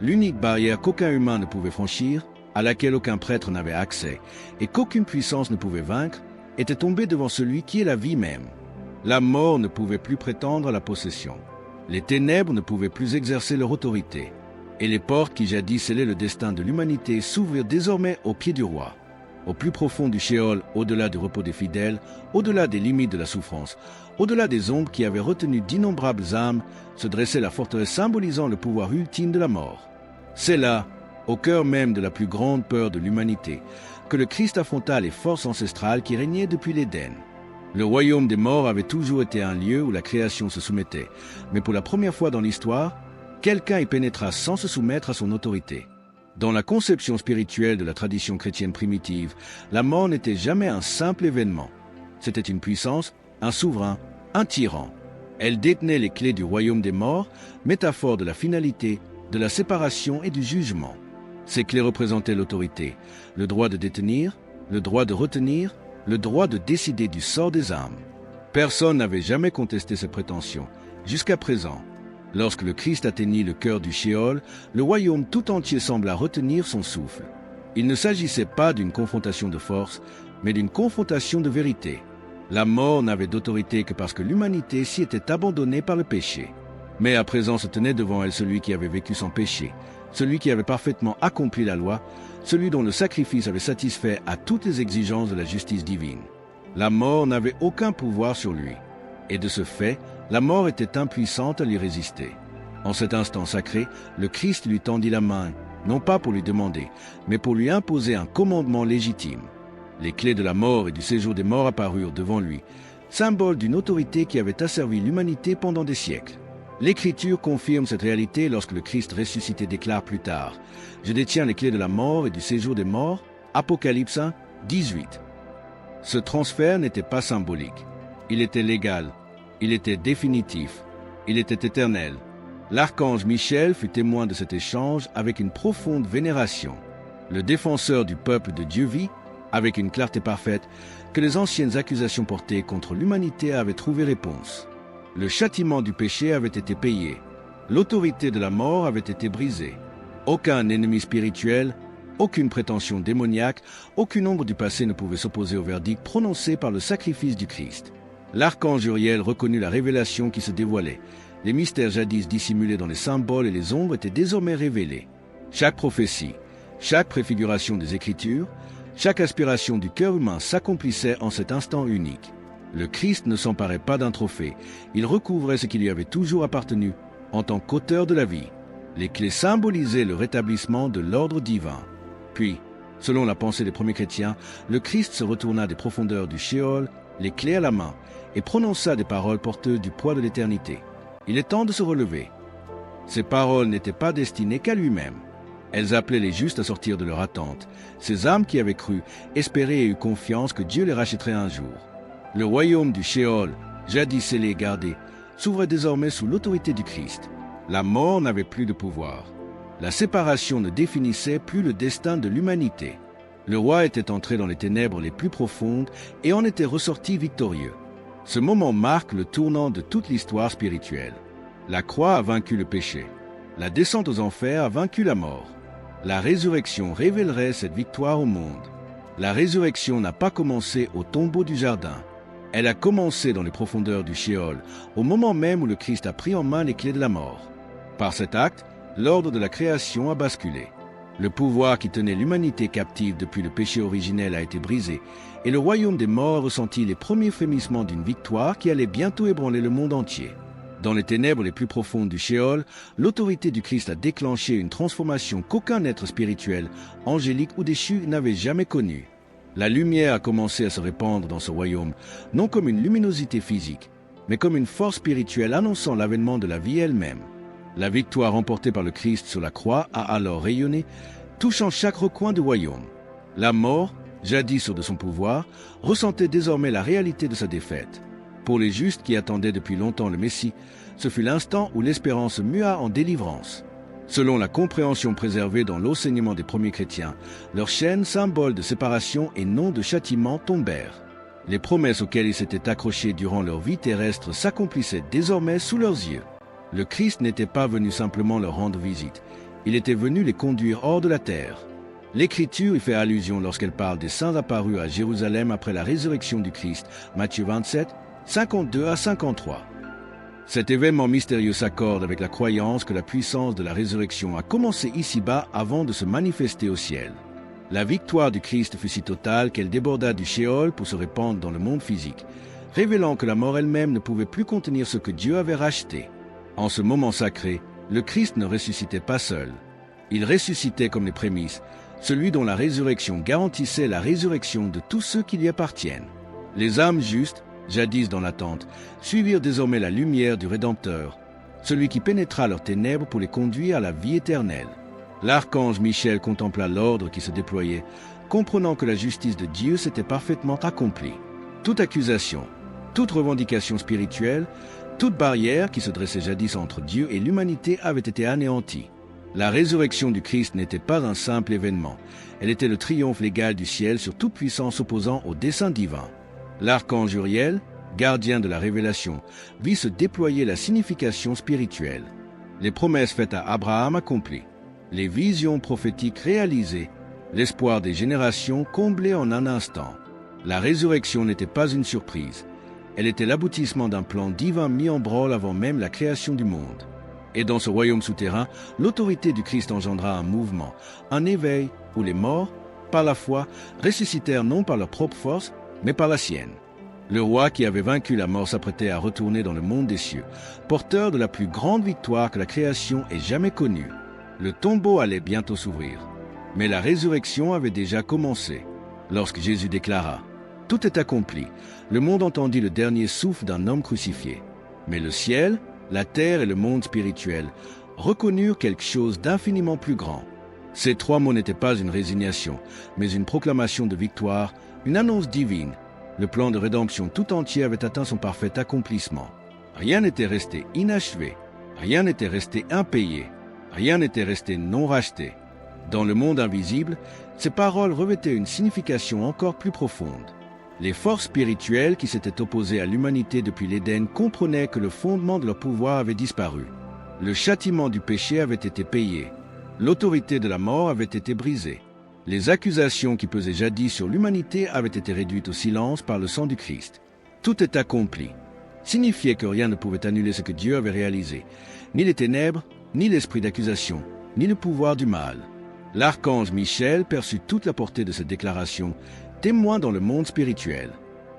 L'unique barrière qu'aucun humain ne pouvait franchir, à laquelle aucun prêtre n'avait accès, et qu'aucune puissance ne pouvait vaincre, était tombée devant celui qui est la vie même. La mort ne pouvait plus prétendre à la possession. Les ténèbres ne pouvaient plus exercer leur autorité. Et les portes qui jadis scellaient le destin de l'humanité s'ouvrirent désormais aux pieds du roi. Au plus profond du Sheol, au-delà du repos des fidèles, au-delà des limites de la souffrance, au-delà des ombres qui avaient retenu d'innombrables âmes, se dressait la forteresse symbolisant le pouvoir ultime de la mort. C'est là, au cœur même de la plus grande peur de l'humanité, que le Christ affronta les forces ancestrales qui régnaient depuis l'Éden. Le royaume des morts avait toujours été un lieu où la création se soumettait, mais pour la première fois dans l'histoire, quelqu'un y pénétra sans se soumettre à son autorité. Dans la conception spirituelle de la tradition chrétienne primitive, la mort n'était jamais un simple événement. C'était une puissance, un souverain, un tyran. Elle détenait les clés du royaume des morts, métaphore de la finalité, de la séparation et du jugement. Ces clés représentaient l'autorité, le droit de détenir, le droit de retenir, le droit de décider du sort des âmes. Personne n'avait jamais contesté ces prétentions, jusqu'à présent. Lorsque le Christ atteignit le cœur du Sheol, le royaume tout entier sembla retenir son souffle. Il ne s'agissait pas d'une confrontation de force, mais d'une confrontation de vérité. La mort n'avait d'autorité que parce que l'humanité s'y était abandonnée par le péché. Mais à présent se tenait devant elle celui qui avait vécu sans péché, celui qui avait parfaitement accompli la loi, celui dont le sacrifice avait satisfait à toutes les exigences de la justice divine. La mort n'avait aucun pouvoir sur lui. Et de ce fait, la mort était impuissante à lui résister. En cet instant sacré, le Christ lui tendit la main, non pas pour lui demander, mais pour lui imposer un commandement légitime. Les clés de la mort et du séjour des morts apparurent devant lui, symbole d'une autorité qui avait asservi l'humanité pendant des siècles. L'Écriture confirme cette réalité lorsque le Christ ressuscité déclare plus tard « Je détiens les clés de la mort et du séjour des morts » Apocalypse 1, 18. Ce transfert n'était pas symbolique. Il était légal, il était définitif, il était éternel. L'archange Michel fut témoin de cet échange avec une profonde vénération. Le défenseur du peuple de Dieu vit, avec une clarté parfaite, que les anciennes accusations portées contre l'humanité avaient trouvé réponse. Le châtiment du péché avait été payé. L'autorité de la mort avait été brisée. Aucun ennemi spirituel, Aucune prétention démoniaque, aucune ombre du passé ne pouvait s'opposer au verdict prononcé par le sacrifice du Christ. L'archange Uriel reconnut la révélation qui se dévoilait. Les mystères jadis dissimulés dans les symboles et les ombres étaient désormais révélés. Chaque prophétie, chaque préfiguration des Écritures, chaque aspiration du cœur humain s'accomplissait en cet instant unique. Le Christ ne s'emparait pas d'un trophée, il recouvrait ce qui lui avait toujours appartenu, en tant qu'auteur de la vie. Les clés symbolisaient le rétablissement de l'ordre divin. Puis, selon la pensée des premiers chrétiens, le Christ se retourna des profondeurs du Shéol, les clés à la main, et prononça des paroles porteuses du poids de l'éternité. Il est temps de se relever. Ces paroles n'étaient pas destinées qu'à lui-même. Elles appelaient les justes à sortir de leur attente, ces âmes qui avaient cru, espéré et eu confiance que Dieu les rachèterait un jour. Le royaume du Shéol, jadis scellé et gardé, s'ouvrait désormais sous l'autorité du Christ. La mort n'avait plus de pouvoir. La séparation ne définissait plus le destin de l'humanité. Le roi était entré dans les ténèbres les plus profondes et en était ressorti victorieux. Ce moment marque le tournant de toute l'histoire spirituelle. La croix a vaincu le péché. La descente aux enfers a vaincu la mort. La résurrection révélerait cette victoire au monde. La résurrection n'a pas commencé au tombeau du jardin. Elle a commencé dans les profondeurs du Shéol, au moment même où le Christ a pris en main les clés de la mort. Par cet acte, l'ordre de la création a basculé. Le pouvoir qui tenait l'humanité captive depuis le péché originel a été brisé, et le royaume des morts ressentit les premiers frémissements d'une victoire qui allait bientôt ébranler le monde entier. Dans les ténèbres les plus profondes du Shéol, l'autorité du Christ a déclenché une transformation qu'aucun être spirituel, angélique ou déchu n'avait jamais connue. La lumière a commencé à se répandre dans ce royaume, non comme une luminosité physique, mais comme une force spirituelle annonçant l'avènement de la vie elle-même. La victoire remportée par le Christ sur la croix a alors rayonné, touchant chaque recoin du royaume. La mort, jadis sûre de son pouvoir, ressentait désormais la réalité de sa défaite. Pour les justes qui attendaient depuis longtemps le Messie, ce fut l'instant où l'espérance mua en délivrance. Selon la compréhension préservée dans l'enseignement des premiers chrétiens, leurs chaînes, symboles de séparation et noms de châtiment tombèrent. Les promesses auxquelles ils s'étaient accrochés durant leur vie terrestre s'accomplissaient désormais sous leurs yeux. Le Christ n'était pas venu simplement leur rendre visite, il était venu les conduire hors de la terre. L'Écriture y fait allusion lorsqu'elle parle des saints apparus à Jérusalem après la résurrection du Christ, Matthieu 27, 52 à 53. Cet événement mystérieux s'accorde avec la croyance que la puissance de la résurrection a commencé ici-bas avant de se manifester au ciel. La victoire du Christ fut si totale qu'elle déborda du Shéol pour se répandre dans le monde physique, révélant que la mort elle-même ne pouvait plus contenir ce que Dieu avait racheté. En ce moment sacré, le Christ ne ressuscitait pas seul. Il ressuscitait comme les prémices, celui dont la résurrection garantissait la résurrection de tous ceux qui lui appartiennent. Les âmes justes, jadis dans l'attente, suivirent désormais la lumière du Rédempteur, celui qui pénétra leurs ténèbres pour les conduire à la vie éternelle. L'archange Michel contempla l'ordre qui se déployait, comprenant que la justice de Dieu s'était parfaitement accomplie. Toute accusation, toute revendication spirituelle, toute barrière qui se dressait jadis entre Dieu et l'humanité avait été anéantie. La résurrection du Christ n'était pas un simple événement, elle était le triomphe légal du ciel sur toute puissance opposant au dessein divin. L'archange Uriel, gardien de la révélation, vit se déployer la signification spirituelle. Les promesses faites à Abraham accomplies, les visions prophétiques réalisées, l'espoir des générations comblé en un instant. La résurrection n'était pas une surprise. Elle était l'aboutissement d'un plan divin mis en branle avant même la création du monde. Et dans ce royaume souterrain, l'autorité du Christ engendra un mouvement, un éveil où les morts, par la foi, ressuscitèrent non par leur propre force, mais par la sienne. Le roi qui avait vaincu la mort s'apprêtait à retourner dans le monde des cieux, porteur de la plus grande victoire que la création ait jamais connue. Le tombeau allait bientôt s'ouvrir. Mais la résurrection avait déjà commencé, lorsque Jésus déclara « Tout est accompli ». Le monde entendit le dernier souffle d'un homme crucifié. Mais le ciel, la terre et le monde spirituel reconnurent quelque chose d'infiniment plus grand. Ces trois mots n'étaient pas une résignation, mais une proclamation de victoire, une annonce divine. Le plan de rédemption tout entier avait atteint son parfait accomplissement. Rien n'était resté inachevé, rien n'était resté impayé, rien n'était resté non racheté. Dans le monde invisible, ces paroles revêtaient une signification encore plus profonde. Les forces spirituelles qui s'étaient opposées à l'humanité depuis l'Éden comprenaient que le fondement de leur pouvoir avait disparu. Le châtiment du péché avait été payé. L'autorité de la mort avait été brisée. Les accusations qui pesaient jadis sur l'humanité avaient été réduites au silence par le sang du Christ. Tout est accompli. Signifiait que rien ne pouvait annuler ce que Dieu avait réalisé, ni les ténèbres, ni l'esprit d'accusation, ni le pouvoir du mal. L'archange Michel perçut toute la portée de cette déclaration, témoin dans le monde spirituel.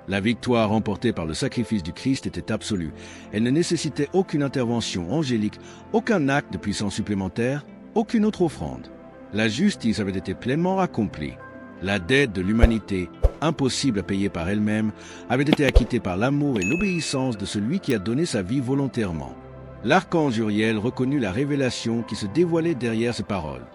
La victoire remportée par le sacrifice du Christ était absolue. Elle ne nécessitait aucune intervention angélique, aucun acte de puissance supplémentaire, aucune autre offrande. La justice avait été pleinement accomplie. La dette de l'humanité, impossible à payer par elle-même, avait été acquittée par l'amour et l'obéissance de celui qui a donné sa vie volontairement. L'archange Uriel reconnut la révélation qui se dévoilait derrière ces paroles.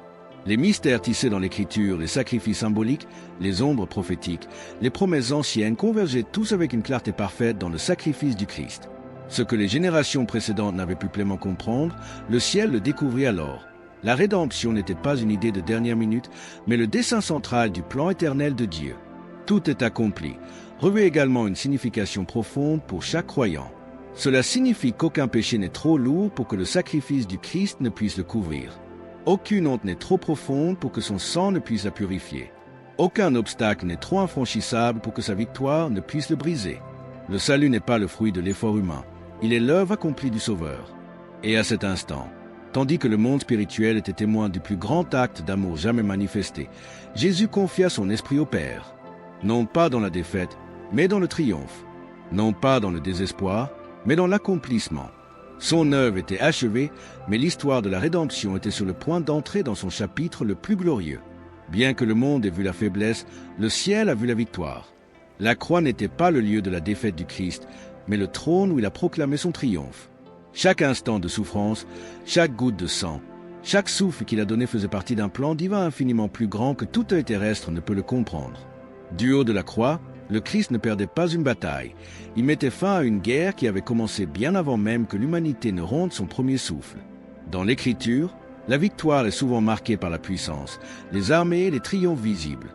Les mystères tissés dans l'Écriture, les sacrifices symboliques, les ombres prophétiques, les promesses anciennes convergeaient tous avec une clarté parfaite dans le sacrifice du Christ. Ce que les générations précédentes n'avaient pu pleinement comprendre, le ciel le découvrit alors. La rédemption n'était pas une idée de dernière minute, mais le dessein central du plan éternel de Dieu. Tout est accompli, revêt également une signification profonde pour chaque croyant. Cela signifie qu'aucun péché n'est trop lourd pour que le sacrifice du Christ ne puisse le couvrir. Aucune honte n'est trop profonde pour que son sang ne puisse la purifier. Aucun obstacle n'est trop infranchissable pour que sa victoire ne puisse le briser. Le salut n'est pas le fruit de l'effort humain, il est l'œuvre accomplie du Sauveur. Et à cet instant, tandis que le monde spirituel était témoin du plus grand acte d'amour jamais manifesté, Jésus confia son esprit au Père. Non pas dans la défaite, mais dans le triomphe. Non pas dans le désespoir, mais dans l'accomplissement. Son œuvre était achevée, mais l'histoire de la rédemption était sur le point d'entrer dans son chapitre le plus glorieux. Bien que le monde ait vu la faiblesse, le ciel a vu la victoire. La croix n'était pas le lieu de la défaite du Christ, mais le trône où il a proclamé son triomphe. Chaque instant de souffrance, chaque goutte de sang, chaque souffle qu'il a donné faisait partie d'un plan divin infiniment plus grand que tout œil terrestre ne peut le comprendre. Du haut de la croix, le Christ ne perdait pas une bataille. Il mettait fin à une guerre qui avait commencé bien avant même que l'humanité ne ronde son premier souffle. Dans l'Écriture, la victoire est souvent marquée par la puissance, les armées et les triomphes visibles.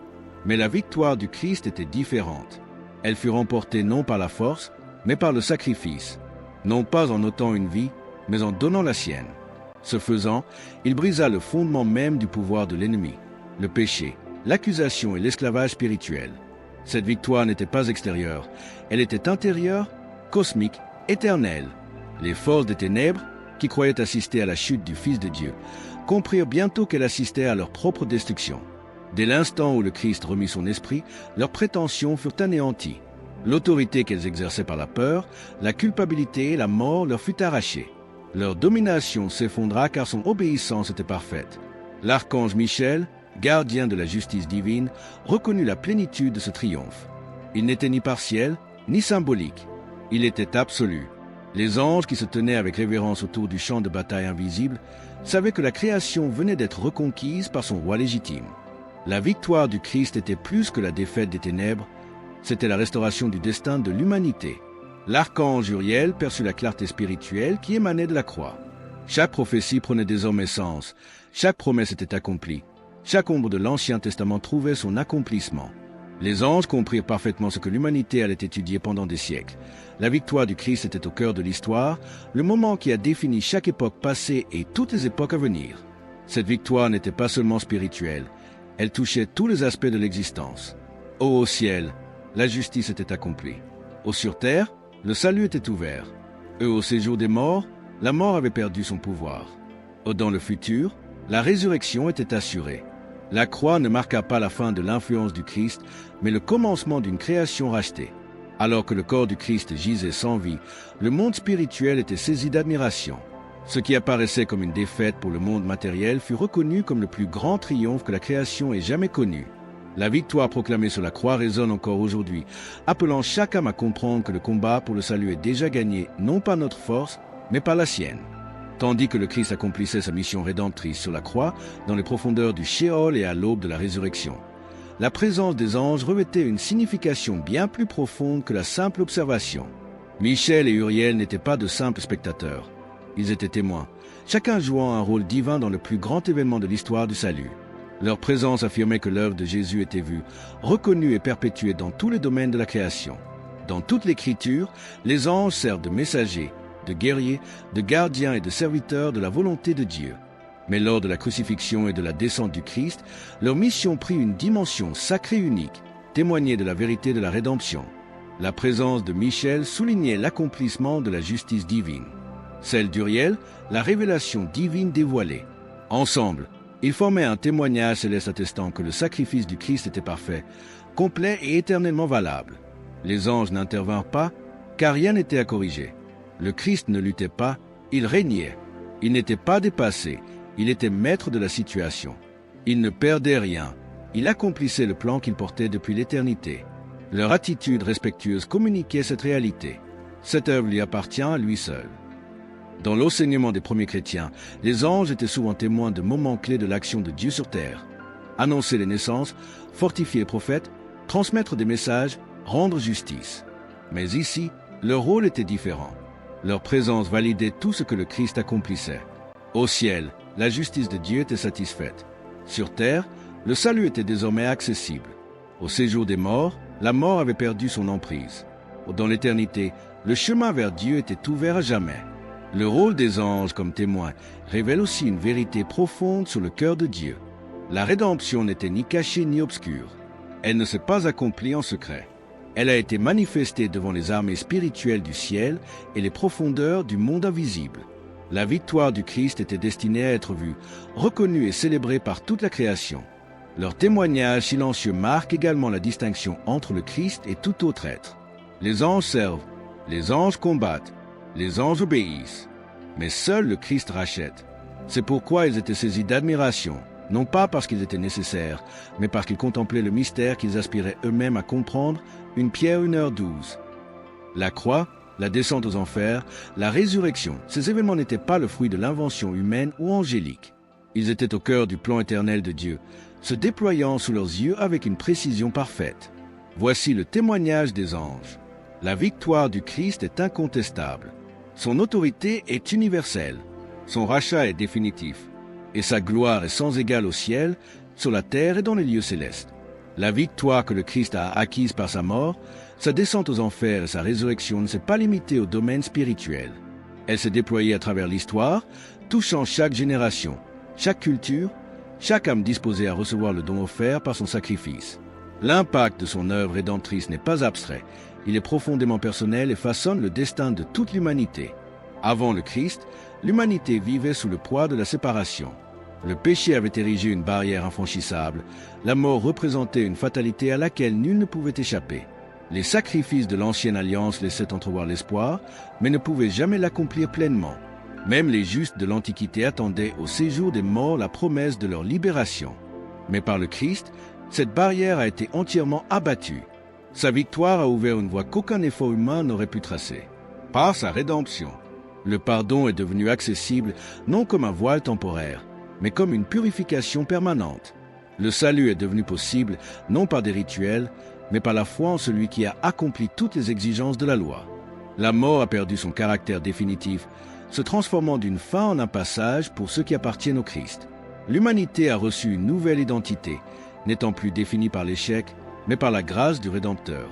Mais la victoire du Christ était différente. Elle fut remportée non par la force, mais par le sacrifice. Non pas en ôtant une vie, mais en donnant la sienne. Ce faisant, il brisa le fondement même du pouvoir de l'ennemi, le péché, l'accusation et l'esclavage spirituel. Cette victoire n'était pas extérieure, elle était intérieure, cosmique, éternelle. Les forces des ténèbres, qui croyaient assister à la chute du Fils de Dieu, comprirent bientôt qu'elle assistait à leur propre destruction. Dès l'instant où le Christ remit son esprit, leurs prétentions furent anéanties. L'autorité qu'elles exerçaient par la peur, la culpabilité et la mort leur fut arrachée. Leur domination s'effondra car son obéissance était parfaite. L'archange Michel, gardien de la justice divine, reconnut la plénitude de ce triomphe. Il n'était ni partiel, ni symbolique. Il était absolu. Les anges qui se tenaient avec révérence autour du champ de bataille invisible savaient que la création venait d'être reconquise par son roi légitime. La victoire du Christ était plus que la défaite des ténèbres, c'était la restauration du destin de l'humanité. L'archange Uriel perçut la clarté spirituelle qui émanait de la croix. Chaque prophétie prenait désormais sens, chaque promesse était accomplie. Chaque ombre de l'Ancien Testament trouvait son accomplissement. Les anges comprirent parfaitement ce que l'humanité allait étudier pendant des siècles. La victoire du Christ était au cœur de l'histoire, le moment qui a défini chaque époque passée et toutes les époques à venir. Cette victoire n'était pas seulement spirituelle, elle touchait tous les aspects de l'existence. Au ciel, la justice était accomplie. Sur terre, le salut était ouvert. Au séjour des morts, la mort avait perdu son pouvoir. Dans le futur, la résurrection était assurée. La croix ne marqua pas la fin de l'influence du Christ, mais le commencement d'une création rachetée. Alors que le corps du Christ gisait sans vie, le monde spirituel était saisi d'admiration. Ce qui apparaissait comme une défaite pour le monde matériel fut reconnu comme le plus grand triomphe que la création ait jamais connu. La victoire proclamée sur la croix résonne encore aujourd'hui, appelant chaque âme à comprendre que le combat pour le salut est déjà gagné, non par notre force, mais par la sienne. Tandis que le Christ accomplissait sa mission rédemptrice sur la croix, dans les profondeurs du Sheol et à l'aube de la résurrection, la présence des anges revêtait une signification bien plus profonde que la simple observation. Michel et Uriel n'étaient pas de simples spectateurs. Ils étaient témoins, chacun jouant un rôle divin dans le plus grand événement de l'histoire du salut. Leur présence affirmait que l'œuvre de Jésus était vue, reconnue et perpétuée dans tous les domaines de la création. Dans toute l'Écriture, les anges servent de messagers, de guerriers, de gardiens et de serviteurs de la volonté de Dieu. Mais lors de la crucifixion et de la descente du Christ, leur mission prit une dimension sacrée unique, témoignait de la vérité de la rédemption. La présence de Michel soulignait l'accomplissement de la justice divine. Celle d'Uriel, la révélation divine dévoilée. Ensemble, ils formaient un témoignage céleste attestant que le sacrifice du Christ était parfait, complet et éternellement valable. Les anges n'intervinrent pas, car rien n'était à corriger. Le Christ ne luttait pas, il régnait. Il n'était pas dépassé, il était maître de la situation. Il ne perdait rien, il accomplissait le plan qu'il portait depuis l'éternité. Leur attitude respectueuse communiquait cette réalité. Cette œuvre lui appartient à lui seul. Dans l'enseignement des premiers chrétiens, les anges étaient souvent témoins de moments clés de l'action de Dieu sur terre. Annoncer les naissances, fortifier les prophètes, transmettre des messages, rendre justice. Mais ici, leur rôle était différent. Leur présence validait tout ce que le Christ accomplissait. Au ciel, la justice de Dieu était satisfaite. Sur terre, le salut était désormais accessible. Au séjour des morts, la mort avait perdu son emprise. Dans l'éternité, le chemin vers Dieu était ouvert à jamais. Le rôle des anges comme témoins révèle aussi une vérité profonde sur le cœur de Dieu. La rédemption n'était ni cachée ni obscure. Elle ne s'est pas accomplie en secret. Elle a été manifestée devant les armées spirituelles du ciel et les profondeurs du monde invisible. La victoire du Christ était destinée à être vue, reconnue et célébrée par toute la création. Leur témoignage silencieux marque également la distinction entre le Christ et tout autre être. Les anges servent, les anges combattent, les anges obéissent. Mais seul le Christ rachète. C'est pourquoi ils étaient saisis d'admiration, non pas parce qu'ils étaient nécessaires, mais parce qu'ils contemplaient le mystère qu'ils aspiraient eux-mêmes à comprendre, une pierre 1h12. La croix, la descente aux enfers, la résurrection, ces événements n'étaient pas le fruit de l'invention humaine ou angélique. Ils étaient au cœur du plan éternel de Dieu, se déployant sous leurs yeux avec une précision parfaite. Voici le témoignage des anges. La victoire du Christ est incontestable. Son autorité est universelle. Son rachat est définitif. Et sa gloire est sans égale au ciel, sur la terre et dans les lieux célestes. La victoire que le Christ a acquise par sa mort, sa descente aux enfers et sa résurrection ne s'est pas limitée au domaine spirituel. Elle s'est déployée à travers l'histoire, touchant chaque génération, chaque culture, chaque âme disposée à recevoir le don offert par son sacrifice. L'impact de son œuvre rédemptrice n'est pas abstrait, il est profondément personnel et façonne le destin de toute l'humanité. Avant le Christ, l'humanité vivait sous le poids de la séparation. Le péché avait érigé une barrière infranchissable, la mort représentait une fatalité à laquelle nul ne pouvait échapper. Les sacrifices de l'ancienne alliance laissaient entrevoir l'espoir, mais ne pouvaient jamais l'accomplir pleinement. Même les justes de l'Antiquité attendaient au séjour des morts la promesse de leur libération. Mais par le Christ, cette barrière a été entièrement abattue. Sa victoire a ouvert une voie qu'aucun effort humain n'aurait pu tracer. Par sa rédemption, le pardon est devenu accessible non comme un voile temporaire, mais comme une purification permanente. Le salut est devenu possible non par des rituels, mais par la foi en celui qui a accompli toutes les exigences de la loi. La mort a perdu son caractère définitif, se transformant d'une fin en un passage pour ceux qui appartiennent au Christ. L'humanité a reçu une nouvelle identité, n'étant plus définie par l'échec, mais par la grâce du Rédempteur.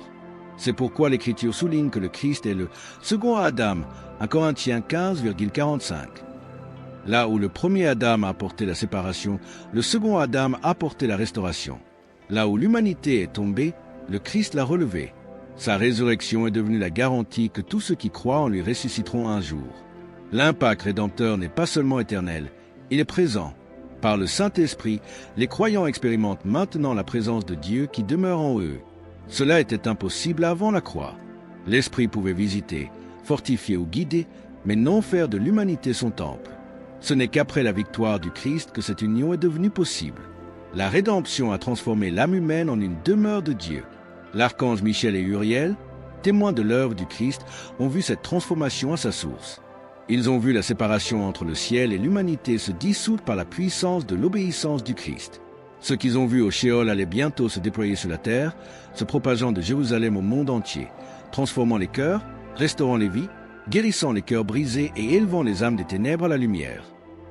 C'est pourquoi l'Écriture souligne que le Christ est le second Adam, 1 Corinthiens 15,45. Là où le premier Adam a apporté la séparation, le second Adam a apporté la restauration. Là où l'humanité est tombée, le Christ l'a relevée. Sa résurrection est devenue la garantie que tous ceux qui croient en lui ressusciteront un jour. L'impact rédempteur n'est pas seulement éternel, il est présent. Par le Saint-Esprit, les croyants expérimentent maintenant la présence de Dieu qui demeure en eux. Cela était impossible avant la croix. L'Esprit pouvait visiter, fortifier ou guider, mais non faire de l'humanité son temple. Ce n'est qu'après la victoire du Christ que cette union est devenue possible. La rédemption a transformé l'âme humaine en une demeure de Dieu. L'archange Michel et Uriel, témoins de l'œuvre du Christ, ont vu cette transformation à sa source. Ils ont vu la séparation entre le ciel et l'humanité se dissoudre par la puissance de l'obéissance du Christ. Ce qu'ils ont vu au Sheol allait bientôt se déployer sur la terre, se propageant de Jérusalem au monde entier, transformant les cœurs, restaurant les vies, guérissant les cœurs brisés et élevant les âmes des ténèbres à la lumière.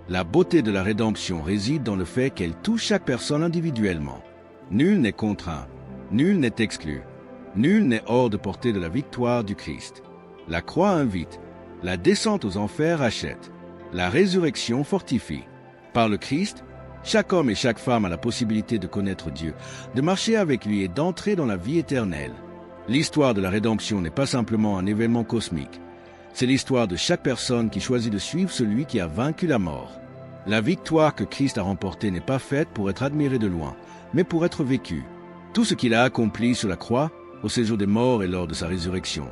La beauté de la rédemption réside dans le fait qu'elle touche chaque personne individuellement. Nul n'est contraint, nul n'est exclu, nul n'est hors de portée de la victoire du Christ. La croix invite, la descente aux enfers rachète, la résurrection fortifie. Par le Christ, chaque homme et chaque femme a la possibilité de connaître Dieu, de marcher avec lui et d'entrer dans la vie éternelle. L'histoire de la rédemption n'est pas simplement un événement cosmique. C'est l'histoire de chaque personne qui choisit de suivre celui qui a vaincu la mort. La victoire que Christ a remportée n'est pas faite pour être admirée de loin, mais pour être vécue. Tout ce qu'il a accompli sur la croix, au séjour des morts et lors de sa résurrection,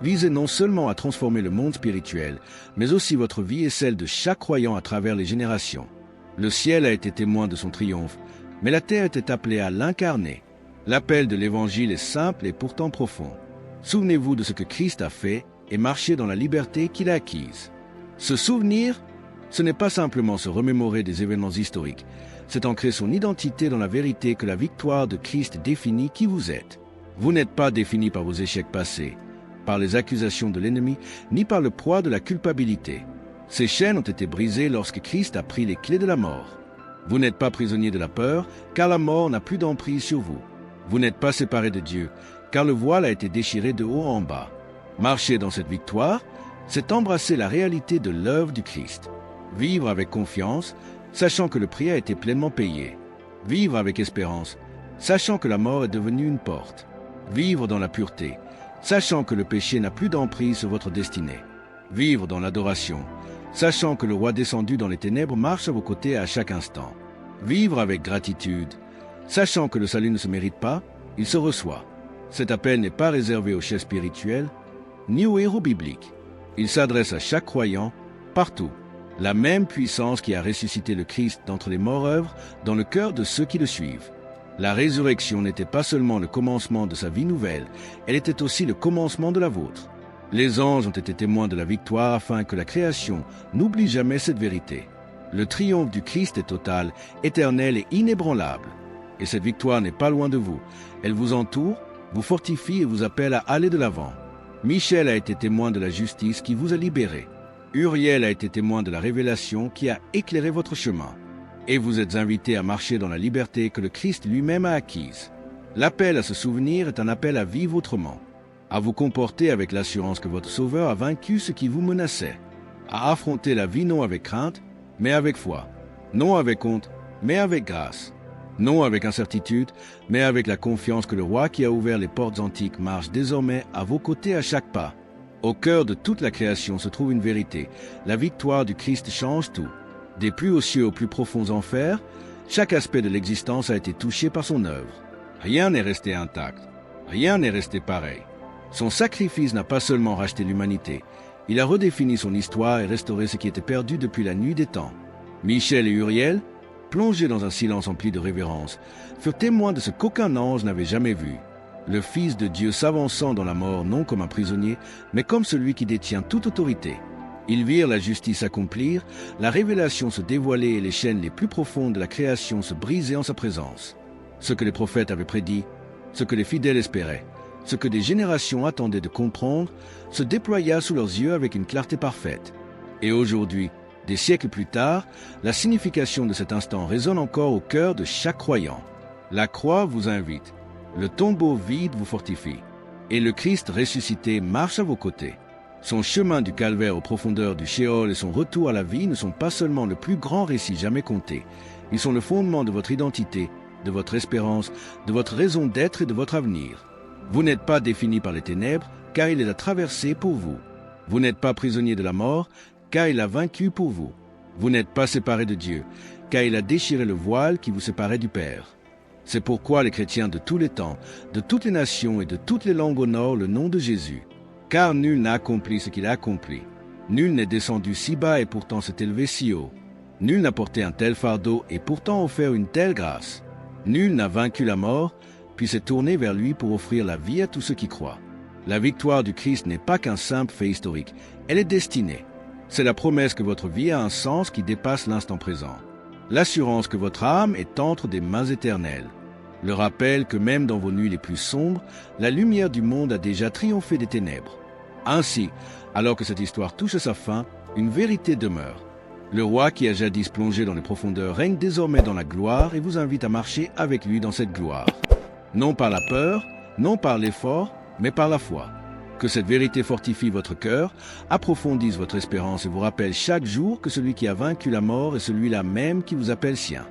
visait non seulement à transformer le monde spirituel, mais aussi votre vie et celle de chaque croyant à travers les générations. Le ciel a été témoin de son triomphe, mais la terre était appelée à l'incarner. L'appel de l'Évangile est simple et pourtant profond. Souvenez-vous de ce que Christ a fait et marchez dans la liberté qu'il a acquise. Se souvenir, ce n'est pas simplement se remémorer des événements historiques, c'est ancrer son identité dans la vérité que la victoire de Christ définit qui vous êtes. Vous n'êtes pas défini par vos échecs passés, par les accusations de l'ennemi, ni par le poids de la culpabilité. Ces chaînes ont été brisées lorsque Christ a pris les clés de la mort. Vous n'êtes pas prisonnier de la peur, car la mort n'a plus d'emprise sur vous. Vous n'êtes pas séparé de Dieu, car le voile a été déchiré de haut en bas. Marcher dans cette victoire, c'est embrasser la réalité de l'œuvre du Christ. Vivre avec confiance, sachant que le prix a été pleinement payé. Vivre avec espérance, sachant que la mort est devenue une porte. Vivre dans la pureté, sachant que le péché n'a plus d'emprise sur votre destinée. Vivre dans l'adoration, sachant que le roi descendu dans les ténèbres marche à vos côtés à chaque instant. Vivre avec gratitude, sachant que le salut ne se mérite pas, il se reçoit. Cet appel n'est pas réservé aux chefs spirituels, ni aux héros bibliques. Il s'adresse à chaque croyant, partout. La même puissance qui a ressuscité le Christ d'entre les morts œuvre dans le cœur de ceux qui le suivent. La résurrection n'était pas seulement le commencement de sa vie nouvelle, elle était aussi le commencement de la vôtre. Les anges ont été témoins de la victoire afin que la création n'oublie jamais cette vérité. Le triomphe du Christ est total, éternel et inébranlable. Et cette victoire n'est pas loin de vous. Elle vous entoure, vous fortifie et vous appelle à aller de l'avant. Michel a été témoin de la justice qui vous a libéré. Uriel a été témoin de la révélation qui a éclairé votre chemin. Et vous êtes invités à marcher dans la liberté que le Christ lui-même a acquise. L'appel à se souvenir est un appel à vivre autrement, à vous comporter avec l'assurance que votre Sauveur a vaincu ce qui vous menaçait, à affronter la vie non avec crainte, mais avec foi, non avec honte, mais avec grâce, non avec incertitude, mais avec la confiance que le roi qui a ouvert les portes antiques marche désormais à vos côtés à chaque pas. Au cœur de toute la création se trouve une vérité. La victoire du Christ change tout. Des plus hauts cieux aux plus profonds enfers, chaque aspect de l'existence a été touché par son œuvre. Rien n'est resté intact. Rien n'est resté pareil. Son sacrifice n'a pas seulement racheté l'humanité, il a redéfini son histoire et restauré ce qui était perdu depuis la nuit des temps. Michel et Uriel, plongés dans un silence empli de révérence, furent témoins de ce qu'aucun ange n'avait jamais vu. Le Fils de Dieu s'avançant dans la mort non comme un prisonnier, mais comme celui qui détient toute autorité. Ils virent la justice accomplir, la révélation se dévoiler et les chaînes les plus profondes de la création se briser en sa présence. Ce que les prophètes avaient prédit, ce que les fidèles espéraient, ce que des générations attendaient de comprendre, se déploya sous leurs yeux avec une clarté parfaite. Et aujourd'hui, des siècles plus tard, la signification de cet instant résonne encore au cœur de chaque croyant. La croix vous invite, le tombeau vide vous fortifie, et le Christ ressuscité marche à vos côtés. Son chemin du calvaire aux profondeurs du Sheol et son retour à la vie ne sont pas seulement le plus grand récit jamais conté, ils sont le fondement de votre identité, de votre espérance, de votre raison d'être et de votre avenir. Vous n'êtes pas défini par les ténèbres, car il les a traversées pour vous. Vous n'êtes pas prisonnier de la mort, car il a vaincu pour vous. Vous n'êtes pas séparé de Dieu, car il a déchiré le voile qui vous séparait du Père. C'est pourquoi les chrétiens de tous les temps, de toutes les nations et de toutes les langues honorent le nom de Jésus. Car nul n'a accompli ce qu'il a accompli. Nul n'est descendu si bas et pourtant s'est élevé si haut. Nul n'a porté un tel fardeau et pourtant offert une telle grâce. Nul n'a vaincu la mort, puis s'est tourné vers lui pour offrir la vie à tous ceux qui croient. La victoire du Christ n'est pas qu'un simple fait historique, elle est destinée. C'est la promesse que votre vie a un sens qui dépasse l'instant présent. L'assurance que votre âme est entre des mains éternelles. Le rappel que même dans vos nuits les plus sombres, la lumière du monde a déjà triomphé des ténèbres. Ainsi, alors que cette histoire touche à sa fin, une vérité demeure. Le roi qui a jadis plongé dans les profondeurs règne désormais dans la gloire et vous invite à marcher avec lui dans cette gloire. Non par la peur, non par l'effort, mais par la foi. Que cette vérité fortifie votre cœur, approfondisse votre espérance et vous rappelle chaque jour que celui qui a vaincu la mort est celui-là même qui vous appelle sien.